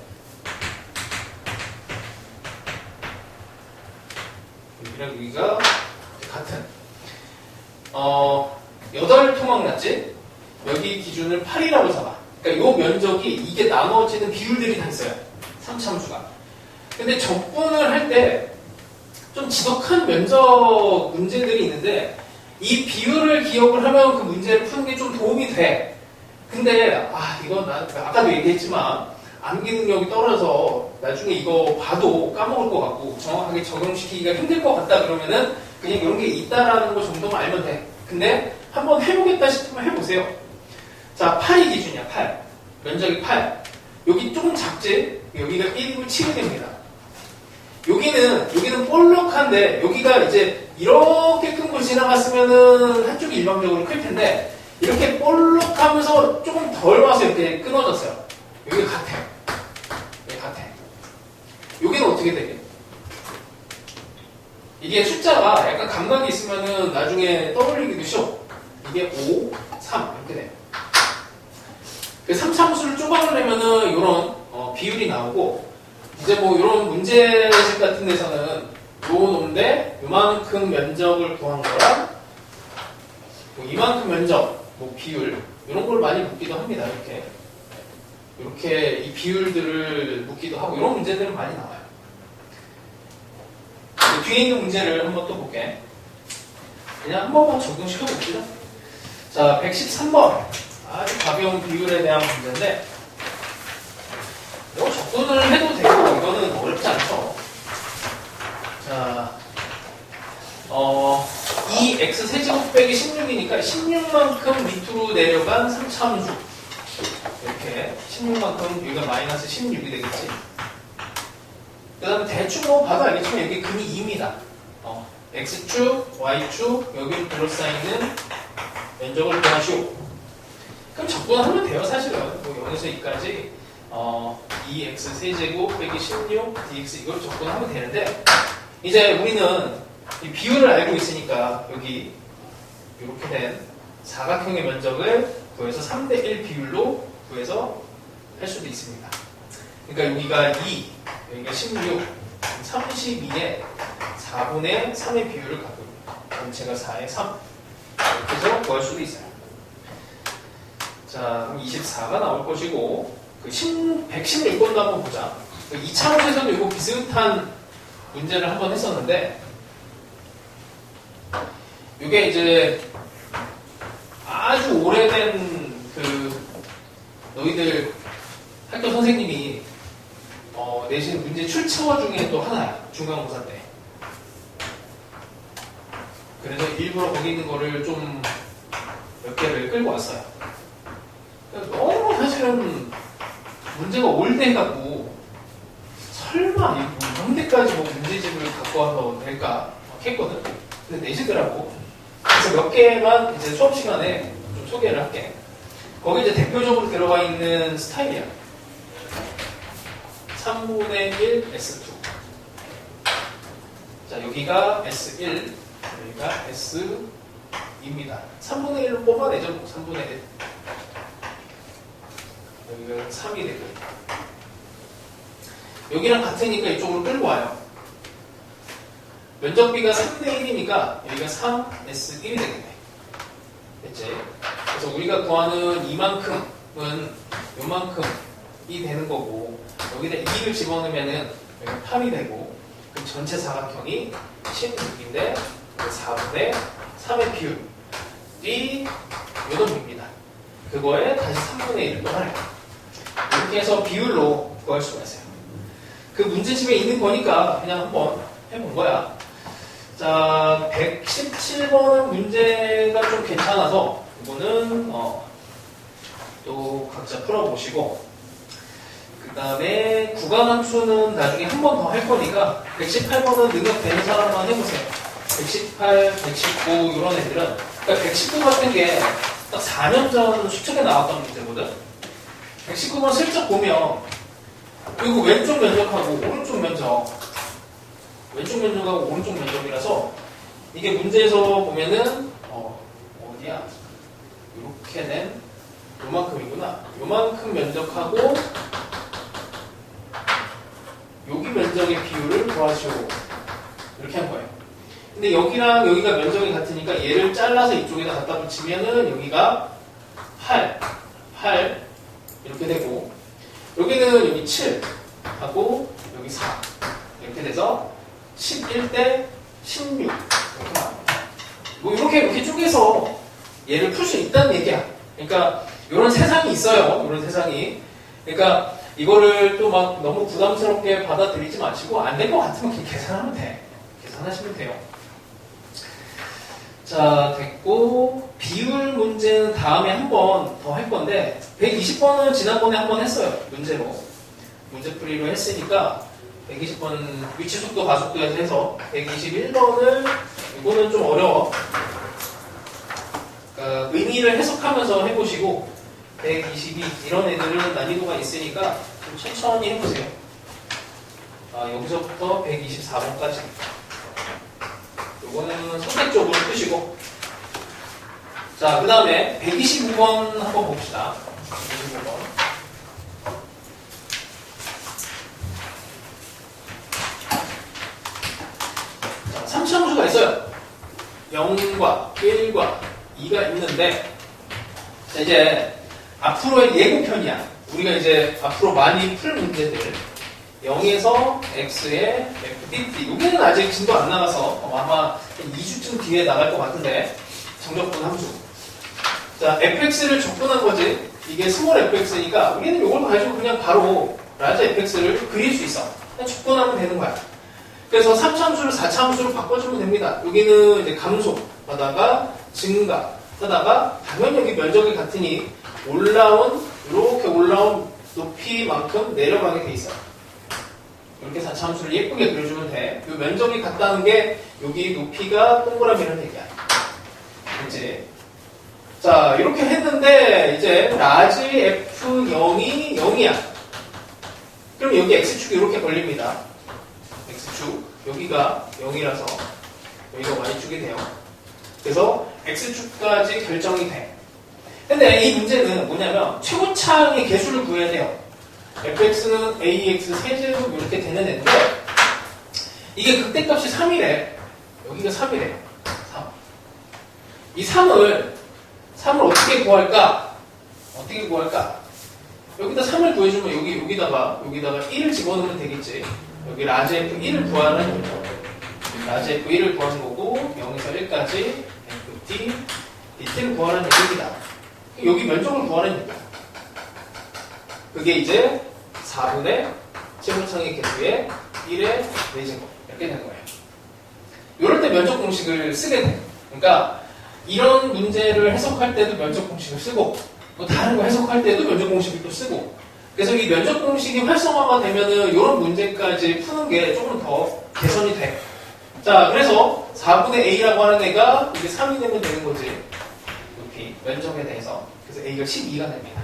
여기랑 여기가 같은 8토막 났지? 여기 기준을 8이라고 잡아. 그러니까 이 면적이 이게 나눠지는 비율들이 다 있어요. 3차함수가. 근데 적분을 할 때 좀 지독한 면적 문제들이 있는데 이 비율을 기억을 하면 그 문제를 푸는 게 좀 도움이 돼. 근데 이건 아까도 얘기했지만 암기 능력이 떨어져서 나중에 이거 봐도 까먹을 것 같고 정확하게 적용시키기가 힘들 것 같다 그러면은 그냥 이런 게 있다라는 거 정도만 알면 돼. 근데 한번 해보겠다 싶으면 해보세요. 자, 8이 기준이야. 8. 면적이 8. 여기 조금 작지? 여기가 1이고 7이 됩니다. 여기는 볼록한데 여기가 이제 이렇게 큰 거 지나갔으면은 한쪽이 일방적으로 클 텐데 이렇게 볼록하면서 조금 덜 와서 이렇게 끊어졌어요. 여기 같아요. 여기 같아. 여기는 어떻게 되게? 이게 숫자가 약간 감각이 있으면은 나중에 떠올리기도 쉬워. 이게 5, 3 이렇게 돼요. 그 3차함수를 쪼가려면은 이런 비율이 나오고 이제 이런 문제집 같은 데서는 요 놈인데 요만큼 면적을 구한 거랑 이만큼 면적, 비율 이런 걸 많이 묻기도 합니다. 이렇게 이 비율들을 묻기도 하고 이런 문제들은 많이 나와요. 뒤에 있는 문제를 한번 또 볼게. 그냥 한 번만 적용시켜 봅시다. 자, 113번. 아주 가벼운 비율에 대한 문제인데, 이거 접근을 해도 되고, 이거는 어렵지 않죠. 자, 2x 세제곱 빼기 16이니까 16만큼 밑으로 내려간 3차함수. 이렇게 16만큼 여기가 마이너스 16이 되겠지. 그 다음에 대충 뭐 봐도 알겠지만 여기 근이 2입니다. x축, y축, 여기를 둘러싸이는 면적을 구하시오. 그럼 접근하면 돼요, 사실은. 뭐 0에서 2까지 2x 세제곱 빼기 16 dx 이걸 접근하면 되는데, 이제 우리는 이 비율을 알고 있으니까 여기 이렇게 된 사각형의 면적을 구해서 3대1 비율로 구해서 할 수도 있습니다. 그러니까 여기가 2, 여기가 16, 32에 4분의 3의 비율을 갖고 있습니다. 전체가 4의 3 이렇게 해서 구할 수도 있어요. 자, 그럼 24가 나올 것이고, 그 116번도 한번 보자. 2차원에서도 이거 비슷한 문제를 한번 했었는데, 이게 이제 아주 오래된 너희들 학교 선생님이 내신 문제 출처 중에 또 하나야. 중간고사 때. 그래서 일부러 거기 있는 거를 좀 몇 개를 끌고 왔어요. 너무 사실은 문제가 올드해갖고 설마 이런 데까지 뭐 문제집을 갖고 와서 될까 막 했거든. 근데 내시더라고. 그래서 몇 개만 이제 수업 시간에 좀 소개를 할게. 거기 이제 대표적으로 들어가 있는 스타일이야. 3분의 1 S2. 자, 여기가 S1, 여기가 S2입니다. 3분의 1로 뽑아내죠. 3분의 1. 여기가 3이 되고. 여기랑 같으니까 이쪽으로 끌고 와요. 면적비가 3대 1이니까 여기가 3S1이 되겠네. 됐지? 그래서 우리가 구하는 이만큼은 요만큼이 되는 거고, 여기다 2를 집어넣으면은 여기가 8이 되고, 그럼 전체 사각형이 16인데 4분의 3의 비율이 요 놈입니다. 그거에 다시 3분의 1을 더하래요. 이렇게 해서 비율로 구할 수가 있어요. 그 문제집에 있는 거니까 그냥 한번 해본 거야. 자, 117번은 문제가 좀 괜찮아서 이거는 또 각자 풀어보시고, 그 다음에 구간함수는 나중에 한 번 더 할 거니까 118번은 능력 되는 사람만 해보세요. 118, 119 이런 애들은, 그러니까 119 같은 게 딱 4년 전 수책에 나왔던 문제거든. 119번 슬쩍 보면 그리고 왼쪽 면적하고 오른쪽 면적, 왼쪽 면적하고 오른쪽 면적이라서 이게 문제에서 보면은 어디야? 이렇게 된 요만큼이구나. 요만큼 면적하고 여기 면적의 비율을 구하시오. 이렇게 한 거예요. 근데 여기랑 여기가 면적이 같으니까 얘를 잘라서 이쪽에다 갖다 붙이면은 여기가 8 이렇게 되고, 여기는 여기 7 하고 여기 4 이렇게 돼서 11대 16 이렇게 나옵니다. 뭐 이렇게 쪼개서 얘를 풀 수 있다는 얘기야. 그러니까 이런 세상이 있어요. 이런 세상이. 그러니까 이거를 또 막 너무 부담스럽게 받아들이지 마시고, 안 될 것 같으면 그냥 계산하면 돼. 계산하시면 돼요. 자, 됐고, 비율 문제는 다음에 한 번 더 할 건데, 120번은 지난번에 한 번 했어요. 문제로. 문제풀이로 했으니까 120번 위치속도 가속도에서 해서 121번을, 이거는 좀 어려워. 그러니까 의미를 해석하면서 해보시고, 122 이런 애들은 난이도가 있으니까 좀 천천히 해보세요. 여기서부터 124번까지. 이거는 선택적으로 푸시고. 자, 그 다음에 125번 한번 봅시다. 125번. 자, 3차함수가 있어요. 0과 1과 2가 있는데, 자, 이제 앞으로의 예고편이야. 우리가 이제 앞으로 많이 풀 문제들. 0에서 x의 fdt. 여기는 아직 진도 안 나가서 아마 2주쯤 뒤에 나갈 것 같은데, 정적분 함수. 자, fx를 적분한 거지. 이게 스몰 fx니까 우리는 이걸 가지고 그냥 바로 라지 fx를 그릴 수 있어. 그냥 적분하면 되는 거야. 그래서 3참수를 4참수로 바꿔주면 됩니다. 여기는 이제 감소하다가 증가 하다가 당연히 여기 면적이 같으니 이렇게 올라온 높이만큼 내려가게 돼 있어요. 이렇게 4참수를 예쁘게 그려주면 돼. 이 면적이 같다는 게 여기 높이가 동그라미라는 얘기야. 이제 자, 이렇게 했는데 이제 라지 F0이 0이야. 그럼 여기 X축이 이렇게 걸립니다. X축. 여기가 0이라서 여기가 Y축이 돼요. 그래서 X축까지 결정이 돼. 근데 이 문제는 뭐냐면 최고차의 개수를 구해야 돼요. fx는 ax 세제곱 이렇게 되는 애인데 이게 극대값이 3이래. 여기가 3이래. 3. 이 3을 어떻게 구할까? 여기다 3을 구해주면 여기다가 1을 집어넣으면 되겠지. 여기 라지 f1을 구하는 거죠. 라지 f1을 구하는 거고 0에서 1까지 ft dt를 구하는 얘기입니다. 여기 면적을 구하는 얘기야. 그게 이제 4분의 최고차의 개수의 1의 4제곱 이렇게 되는 거예요. 이럴 때 면적 공식을 쓰게 돼. 그러니까 이런 문제를 해석할 때도 면적 공식을 쓰고 또 다른 거 해석할 때도 면적 공식을 또 쓰고 그래서 이 면적 공식이 활성화가 되면은 이런 문제까지 푸는 게 조금 더 개선이 돼. 자, 그래서 4분의 a라고 하는 애가 이게 3이 되면 되는 거지. 높이 면적에 대해서. 그래서 a가 12가 됩니다.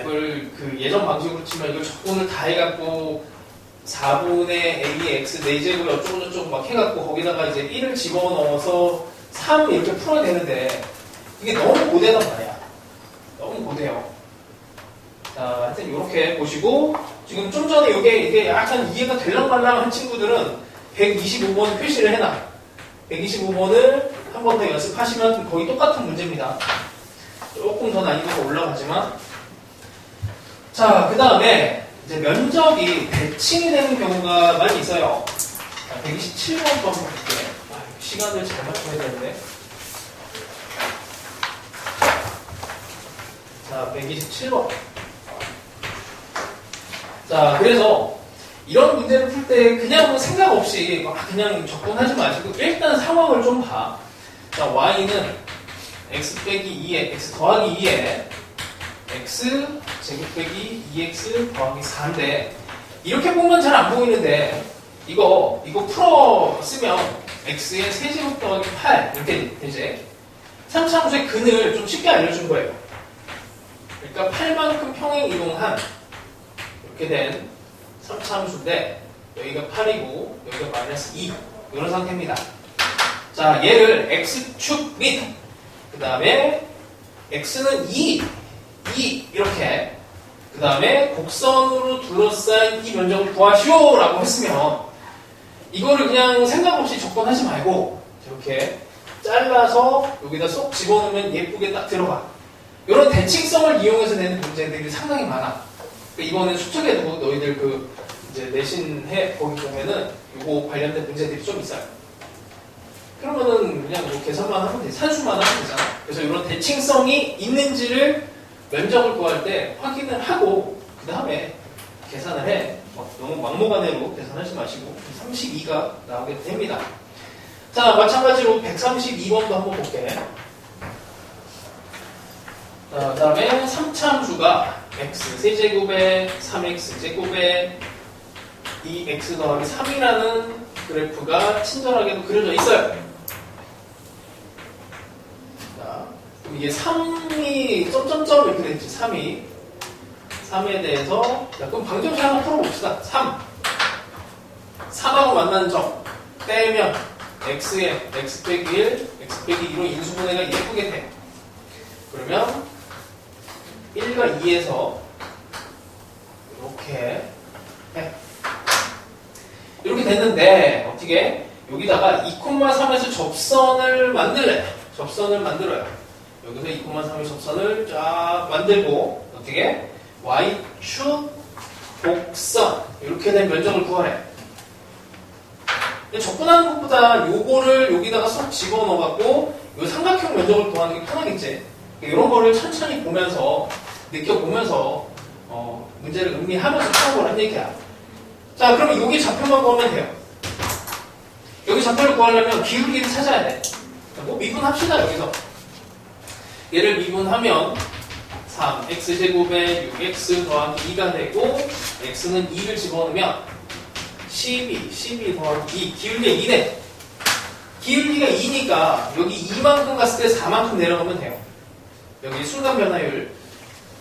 이걸 그 예전 방식으로 치면 이걸 적분을 다 해갖고 4분의 a의 x 4제곱 어쩌고저쩌고 막 해갖고 거기다가 이제 1을 집어넣어서 3 이렇게 풀어야 되는데 이게 너무 고되단 말이야. 너무 고돼요. 자, 하여튼 이렇게 보시고 지금 좀 전에 이게 약간 이해가 될랑말랑한 친구들은 125번 표시를 해놔. 125번을 한 번 더 연습하시면 거의 똑같은 문제입니다. 조금 더 난이도가 올라가지만 자, 그 다음에 이제 면적이 대칭이 되는 경우가 많이 있어요. 자, 127번 또 한번 볼게요. 시간을 잘 맞춰야 되는데. 자, 127번. 자, 그래서 이런 문제를 풀 때 그냥 생각 없이 그냥 적분하지 마시고 일단 상황을 좀 봐. 자, y는 x 빼기 2에 x 더하기 2에 x 제곱 빼기 2x 더하기 4인데 이렇게 보면 잘 안 보이는데 이거 풀어 쓰면 x의 세제곱 더하기 8 이렇게 되지. 3차함수의 근을 좀 쉽게 알려준 거예요. 그러니까 8만큼 평행 이동한 이렇게 된 3차함수인데 여기가 8이고 여기가 마이너스 2 이런 상태입니다. 자, 얘를 x축 및 그 다음에 x는 2 이렇게 그 다음에 곡선으로 둘러싼 이 면적을 구하시오 라고 했으면 이거를 그냥 생각 없이 적분하지 말고 이렇게 잘라서 여기다 쏙 집어넣으면 예쁘게 딱 들어가. 이런 대칭성을 이용해서 내는 문제들이 상당히 많아. 이거는 수특에도 너희들 이제 내신해 보기 보면은 이거 관련된 문제들이 좀 있어요. 그러면은 그냥 뭐 계산만 하면 돼. 산수만 하면 되잖아. 그래서 이런 대칭성이 있는지를 면적을 구할 때 확인을 하고 그 다음에 계산을 해. 너무 막무가내로 계산하지 마시고 32가 나오게 됩니다. 자, 마찬가지로 132번도 한번 볼게. 자, 그 다음에 3차함수가 x 세제곱에 3x 제곱에 2x 더하기 3이라는 그래프가 친절하게도 그려져 있어요. 자, 이게 3이 점점점 이렇게 되지. 3에 대해서 자, 그럼 방정식 하나 풀어봅시다. 3하고 만나는 점 빼면 x에 x 빼기 1, x 빼기 2로 인수분해가 예쁘게 돼. 그러면 1과 2에서 이렇게 해. 이렇게 됐는데 어떻게? 여기다가 2,3에서 접선을 만들래. 접선을 만들어요. 여기서 2,3의 접선을 쫙 만들고 어떻게? y축 곡선 이렇게 된 면적을 구하래. 접근하는 것보다 요거를 여기다가 쏙 집어넣어갖고 요 삼각형 면적을 구하는 게 편하겠지. 이런 거를 천천히 보면서 느껴보면서 문제를 음미하면서 푸는 거란 얘기야. 자, 그러면 여기 좌표만 구하면 돼요. 여기 좌표를 구하려면 기울기를 찾아야 돼. 뭐 미분합시다. 여기서 얘를 미분하면 3, x제곱에 6x 더하기 2가 되고 x는 2를 집어넣으면 12 더하기 2, 기울기가 2네. 기울기가 2니까 여기 2만큼 갔을 때 4만큼 내려가면 돼요. 여기 순간 변화율이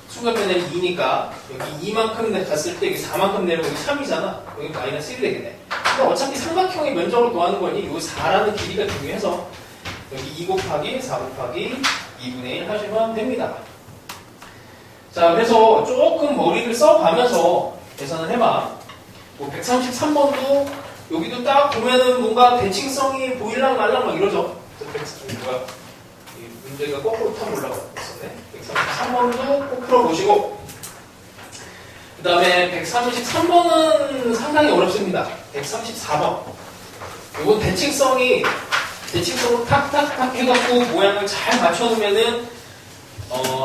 2니까 여기 2만큼 갔을 때 여기 4만큼 내려가면 3이잖아. 여기 마이너스 1이 되겠네. 그러니까 어차피 삼각형의 면적을 구하는 거니 이 4라는 길이가 중요해서 여기 2 곱하기 4 곱하기 2분의 1 하시면 됩니다. 자, 그래서 조금 머리를 써가면서 계산을 해봐. 뭐 133번도 여기도 딱 보면은 뭔가 대칭성이 보일랑 말랑 막 이러죠. 이 문제가 거꾸로 탁 올라갔었네. 133번도 꼭 풀어보시고, 그 다음에 133번은 상당히 어렵습니다. 134번. 이건 대칭성을 탁탁탁 해갖고 모양을 잘 맞춰놓으면은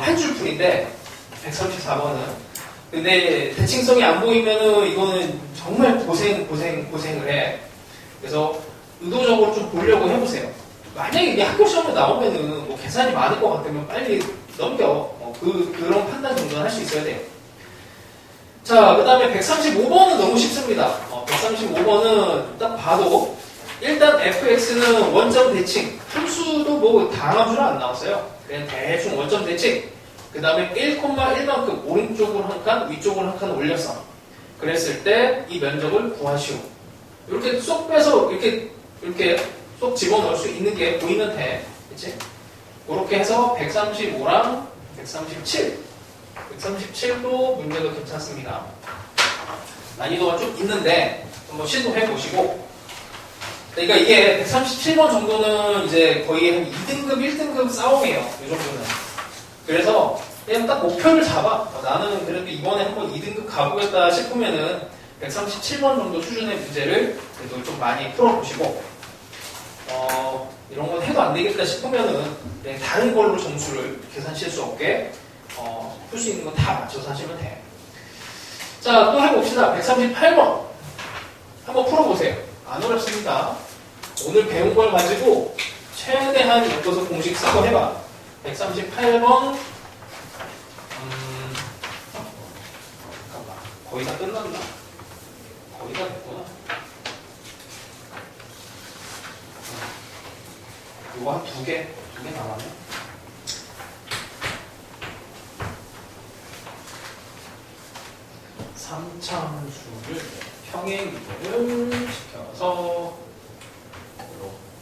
한 줄 풀인데 134번은. 근데 대칭성이 안 보이면은 이거는 정말 고생을 해. 그래서 의도적으로 좀 보려고 해보세요. 만약에 이게 학교 시험에 나오면은 뭐 계산이 많을 것 같으면 빨리 넘겨. 그런 판단 정도는 할 수 있어야 돼요. 자, 그 다음에 135번은 너무 쉽습니다. 135번은 딱 봐도 일단 fx는 원점 대칭. 함수도 뭐 다함수는 안 나왔어요. 그냥 대충 원점 대칭. 그 다음에 1,1만큼 오른쪽으로 한 칸, 위쪽으로 한 칸 올렸어. 그랬을 때 이 면적을 구하시오. 이렇게 쏙 빼서 이렇게 쏙 집어넣을 수 있는 게 보이면 돼. 그치? 그렇게 해서 135랑 137도 문제가 괜찮습니다. 난이도가 좀 있는데 한번 시도해보시고, 그러니까 이게 137번 정도는 이제 거의 한 2등급, 1등급 싸움이에요. 이 정도는. 그래서 그냥 딱 목표를 잡아. 나는 그래도 이번에 한번 2등급 가보겠다 싶으면은 137번 정도 수준의 문제를 그래도 좀 많이 풀어보시고, 이런 건 해도 안 되겠다 싶으면은 다른 걸로 점수를 계산 실수 없게 풀 수 있는 건 다 맞춰서 하시면 돼. 자, 또 해봅시다. 138번 한번 풀어보세요. 안 어렵습니다. 오늘 배운 걸 가지고 최대한 엮어서 공식 쓰고 해봐. 138번 잠깐만, 거의 다 끝났나? 거의 다 됐구나. 이거 한 두 개 남았네. 삼차함수를 평행이동을 시켜서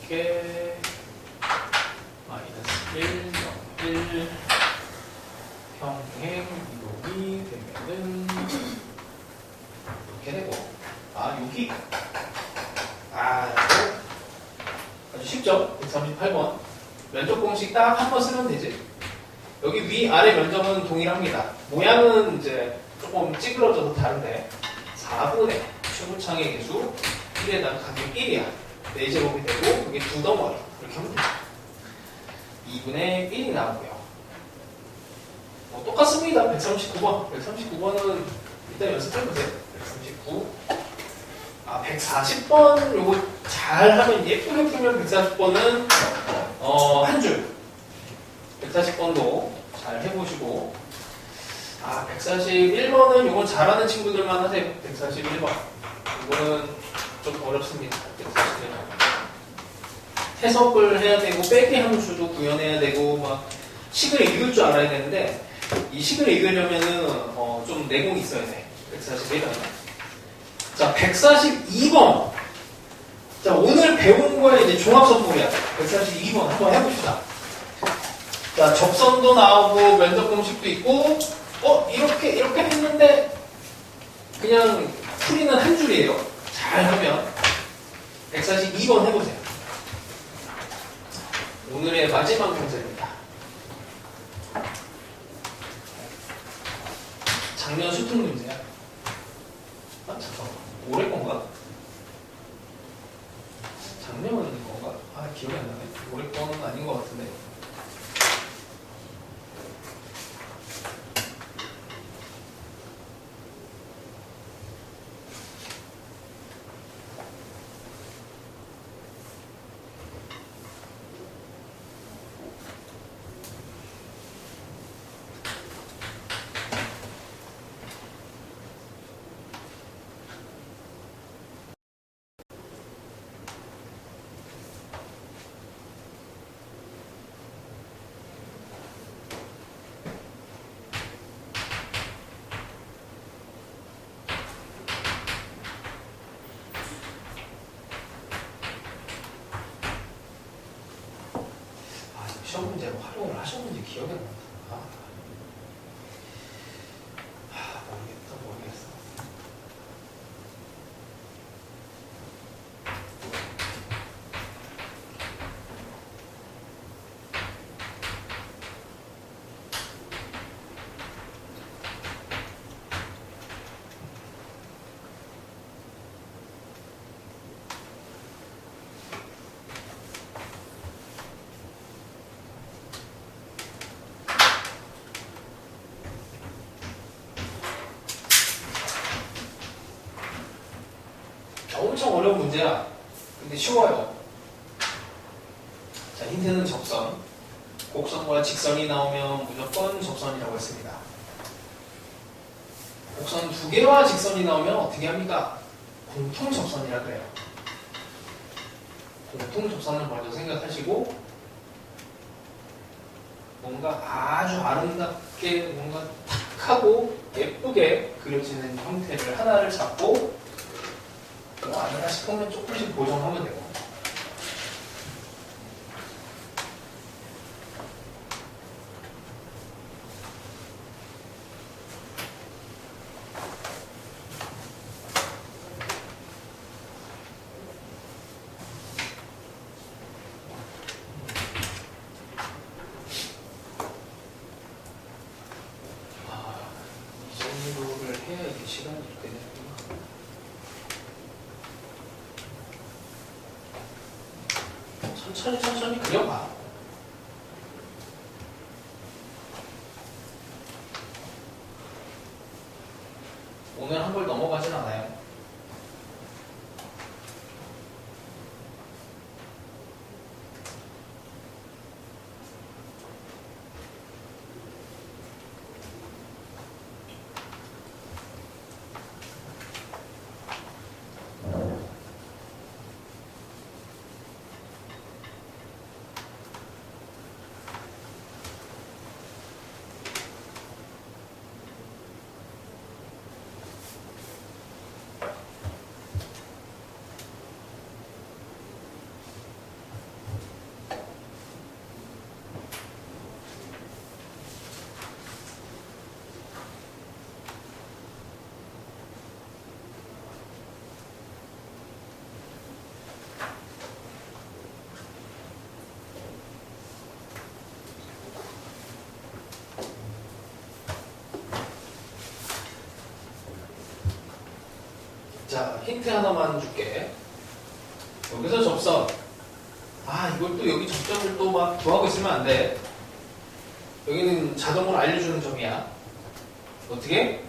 이렇게 마이너스 1, 1 평행 이동이 되면은 이렇게 되고, 여기 아주 쉽죠? 138번 면적 공식 딱 한 번 쓰면 되지. 여기 위 아래 면적은 동일합니다. 모양은 이제 조금 찌그러져서 다른데 4분의 최고창의 개수 1에다가 가격 1이야. 4제곱이 되고 그게 2덩어리 이렇게 하면 돼요. 2분의 1이 나오고요. 똑같습니다. 139번은 일단 연습해보세요. 139. 140번 요거 잘하면 예쁘게 풀면 140번은 한 줄. 140번도 잘 해보시고, 141번은 요건 잘하는 친구들만 하세요. 141번. 이거는 좀 어렵습니다. 141번. 해석을 해야 되고, 빼기 함수도 구현해야 되고, 막 식을 읽을 줄 알아야 되는데, 이 식을 읽으려면은 좀 내공이 있어야 돼. 141번. 자, 142번. 자, 오늘 배운 거에 이제 종합 선물이야. 142번 한번 해봅시다. 자, 접선도 나오고 면적 공식도 있고, 이렇게 했는데 그냥 풀이는 한 줄이에요. 잘하면 142번 해보세요. 오늘의 마지막 문제입니다. 작년 수특 문제야. 잠깐만, 올해 건가? 기억이 안 나네. 올해 거는 아닌 것 같은데. 시험 문제로 활용을 하셨는지 기억이 안 난다. 모르겠어. 엄청 어려운 문제야. 근데 쉬워요. 자, 힌트는 접선. 곡선과 직선이 나오면 무조건 접선이라고 했습니다. 곡선 두 개와 직선이 나오면 어떻게 합니까? 공통 접선이라 그래요. 공통 접선을 먼저 생각하시고 뭔가 아주 아름답게 뭔가 탁 하고 예쁘게 그려지는 형태를 하나를 잡고 뭐 아니라 싶으면 조금씩 보정하면 되고. 이 정도를 해야 이게 시간이 이렇게 되는구나. 천천히 그려봐. 오늘 한 걸 넘어가진 않아요. 자, 힌트 하나만 줄게. 여기서 접선. 이걸 또 여기 접점을 또 막 구하고 있으면 안 돼. 여기는 자동으로 알려주는 점이야. 어떻게?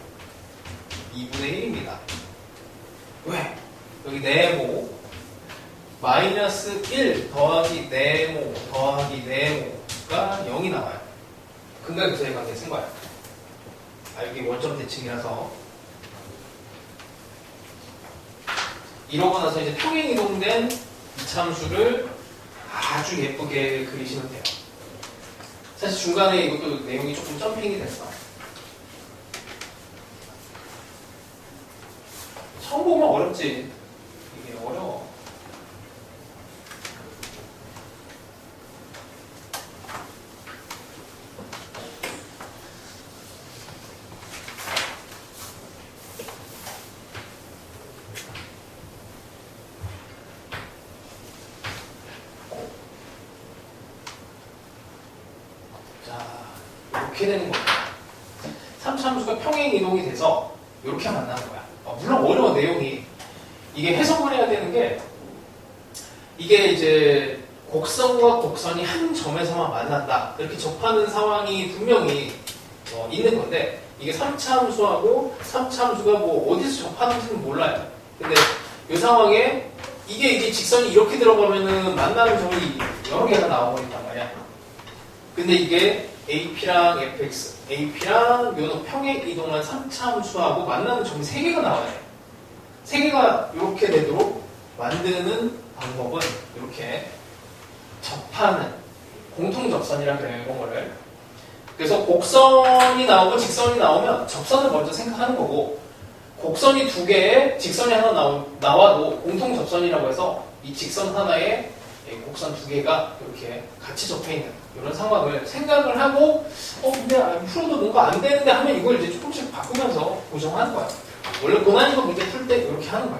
2분의 1입니다. 왜? 여기 네모 마이너스 1 더하기 네모 더하기 네모가 0이 나와요. 근각역사의 관계 쓴 거야. 여기 원점 대칭이라서 이러고 나서 이제 평행 이동된 이참수를 아주 예쁘게 그리시면 돼요. 사실 중간에 이것도 내용이 조금 점핑이 됐어. 처음 보면 어렵지. 이게 어려워. 이렇게 되는 거야. 3차함수가 평행 이동이 돼서 이렇게 만나는 거야. 물론 어려워 내용이. 이게 해석을 해야 되는 게 이게 이제 곡선과 곡선이 한 점에서만 만난다. 이렇게 접하는 상황이 분명히 있는 건데 이게 3차 함수하고 3차 함수가 뭐 어디서 접하는지는 몰라요. 근데 이 상황에 이게 이제 직선이 이렇게 들어가면은 만나는 점이 여러 개가 나와버린단 말이야. 근데 이게 AP랑 FX, AP랑 요 평행 이동한 3차 함수하고 만나는 점이 3개가 나와요. 3개가 이렇게 되도록 만드는 방법은 이렇게 접하는 공통접선이라고 그래요. 이런 거를. 그래서 곡선이 나오고 직선이 나오면 접선을 먼저 생각하는 거고 곡선이 2개에 직선이 하나 나와도 공통접선이라고 해서 이 직선 하나에 곡선 2개가 이렇게 같이 접해있는 이런 상황을 생각을 하고 근데 풀어도 뭔가 안 되는데 하면 이걸 이제 조금씩 바꾸면서 고정하는 거야. 원래 고난이도 문제 풀 때 이렇게 하는 거야.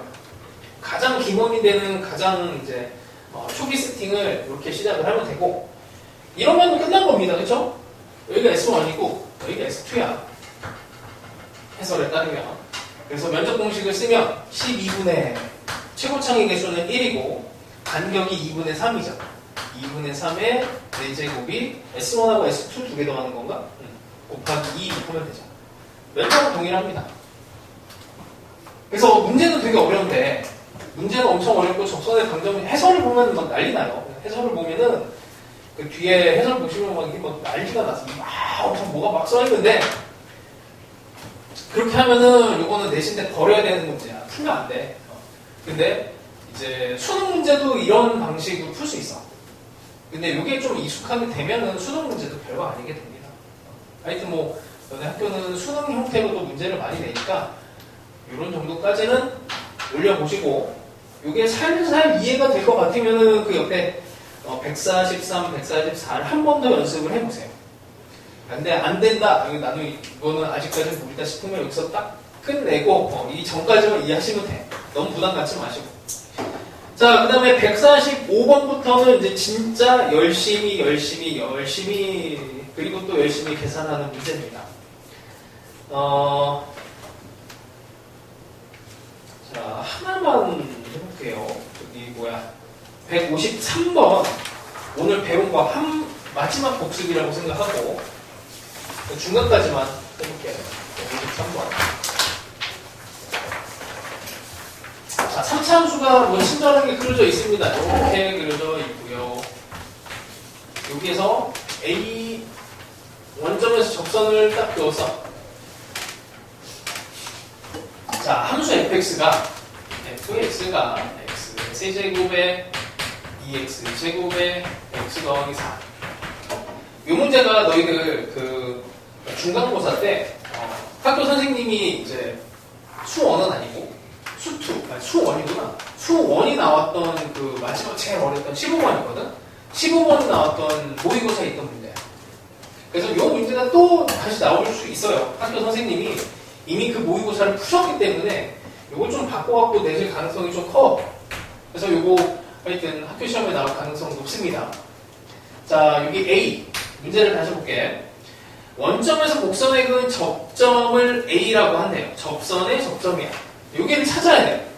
가장 기본이 되는 가장 이제 초기 세팅을 이렇게 시작을 하면 되고 이러면 끝난 겁니다. 그렇죠? 여기가 S1이고 여기가 S2야. 해설에 따르면. 그래서 면적 공식을 쓰면 12분의 최고창의 개수는 1이고 간격이 2분의 3이죠. 2분의 3의 4제곱이 S1하고 S2 두 개 더하는 건가? 곱하기 2 하면 되죠. 면적은 동일합니다. 그래서 문제는 되게 어려운데 문제는 엄청 어렵고 접선의 강점이 해설을 보면 막 난리 나요. 해설을 보면은 그 뒤에 해설 보시면 막 이게 막 난리가 나서 엄청 뭐가 막 써있는데 그렇게 하면은 이거는 내신 때 버려야 되는 문제야. 풀면 안 돼. 근데 이제 수능 문제도 이런 방식으로 풀 수 있어. 근데 이게 좀 익숙하게 되면은 수능 문제도 별거 아니게 됩니다. 하여튼 뭐 너네 학교는 수능 형태로도 문제를 많이 내니까 이런 정도까지는 올려보시고 이게 살살 이해가 될 것 같으면은 그 옆에 143, 144를 한 번 더 연습을 해보세요. 근데 안 된다. 나는 이거는 아직까지 모르다 싶으면 여기서 딱 끝내고 이 전까지만 이해하시면 돼. 너무 부담 갖지 마시고. 자, 그 다음에 145번부터는 이제 진짜 열심히 그리고 또 열심히 계산하는 문제입니다. 자, 하나만 해볼게요. 여기 153번 오늘 배운 거 마지막 복습이라고 생각하고 중간까지만 해볼게요. 153번. 자, 3차 함수가 뭐 친절하게 그려져 있습니다. 이렇게 그려져 있고요. 여기에서 A 원점에서 접선을 딱 그어서 자, 함수 fx가 x 세제곱에 2x제곱에 x 더하기 4. 이 문제가 너희들 그 중간고사 때 학교 선생님이 이제 수1은 아니고 수1이구나. 수1이 나왔던 그 마지막 제일 어렸던 15번이거든. 15번이 나왔던 모의고사에 있던 문제야. 그래서 이 문제가 또 다시 나올 수 있어요. 학교 선생님이 이미 그 모의고사를 푸셨기 때문에 이걸 좀 바꿔갖고 내실 가능성이 좀 커. 그래서 이거 하여튼 학교 시험에 나올 가능성 높습니다. 자, 여기 A 문제를 다시 볼게. 원점에서 곡선에 그은 접점을 A라고 한대요. 접선의 접점이야. 여기를 찾아야 돼.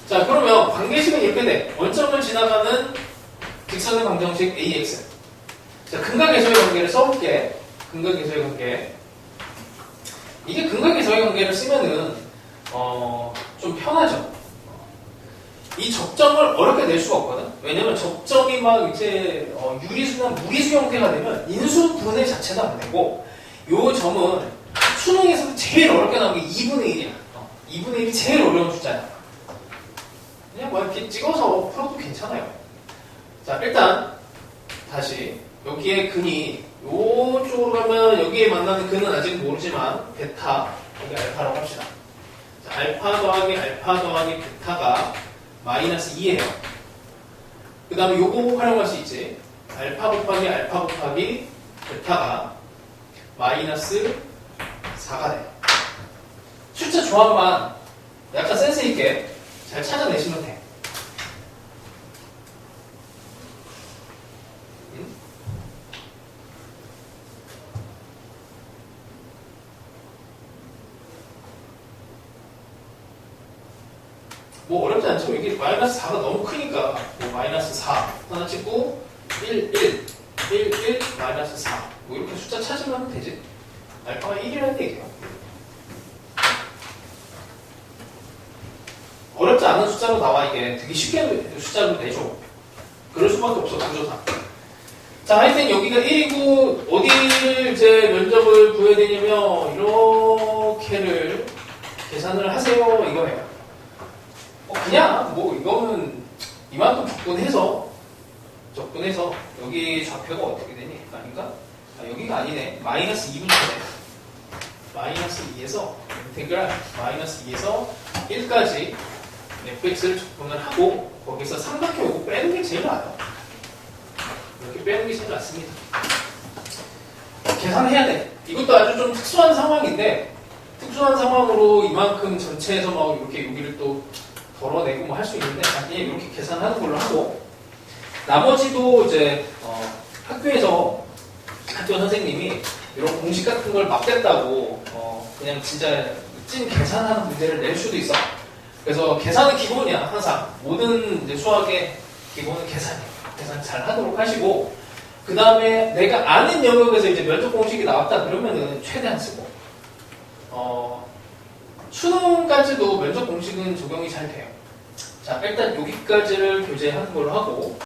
자, 그러면 관계식은 이렇게 돼. 원점을 지나가는 직선의 방정식 AX. 자, 근각에서의 관계를 써볼게. 근각에서의 관계. 이게 근각에서의 관계를 쓰면은 좀 편하죠. 이 접점을 어렵게 낼 수가 없거든. 왜냐면 접점이 막 이제 유리수나 무리수 형태가 되면 인수분해 자체도 안 되고 요 점은 수능에서도 제일 어렵게 나오는 게 2분의 1이야. 2분의 1이 제일 어려운 숫자야. 그냥 뭐 이렇게 찍어서 풀어도 괜찮아요. 자, 일단 다시 여기에 근이 요쪽으로 가면 여기에 만나는 근은 아직 모르지만 베타, 여기 알파라고 합시다. 자, 알파 더하기 베타가 마이너스 2예요. 그 다음에 요거 활용할 수 있지. 알파 곱하기 베타가 마이너스 4가 돼. 숫자 조합만 약간 센스 있게 잘 찾아내시면 돼. 뭐 어렵지 않죠. 이게 마이너스 4가 너무 크니까 뭐 마이너스 4 하나 찍고 1, 1, 1, 1, 마이너스 4 뭐 이렇게 숫자 찾으면 하면 되지. 알파가 1이라는 얘기예요. 어렵지 않은 숫자로 나와. 이게 되게 쉽게 숫자로 내줘. 그럴 수밖에 없어, 구조상. 자, 하여튼 여기가 1이고 어디를 이제 면적을 구해야 되냐면 이렇게를 계산을 하세요 이거예요. 그냥 뭐 이거는 이만큼 접근해서 여기 좌표가 어떻게 되니? 아닌가? 여기가 아니네. 마이너스 2분의 마이너스 2에서 인테그랄 마이너스 2에서 1까지 fx를 접근을 하고 거기서 3밖에 오고 빼는 게 제일 나아요. 이렇게 빼는 게 제일 낫습니다. 계산해야 돼. 이것도 아주 좀 특수한 상황인데 특수한 상황으로 이만큼 전체에서 막 이렇게 여기를 또 덜어내고 뭐 할 수 있는데 그냥 이렇게 계산하는 걸로 하고 나머지도 이제 학교 선생님이 이런 공식 같은 걸 막겠다고 그냥 진짜 찐 계산하는 문제를 낼 수도 있어. 그래서 계산은 기본이야. 항상 모든 이제 수학의 기본은 계산이야. 계산 잘 하도록 하시고 그 다음에 내가 아는 영역에서 이제 면적 공식이 나왔다 그러면은 최대한 쓰고 수능까지도 면적 공식은 적용이 잘 돼요. 자, 일단 여기까지를 교재하는 걸로 하고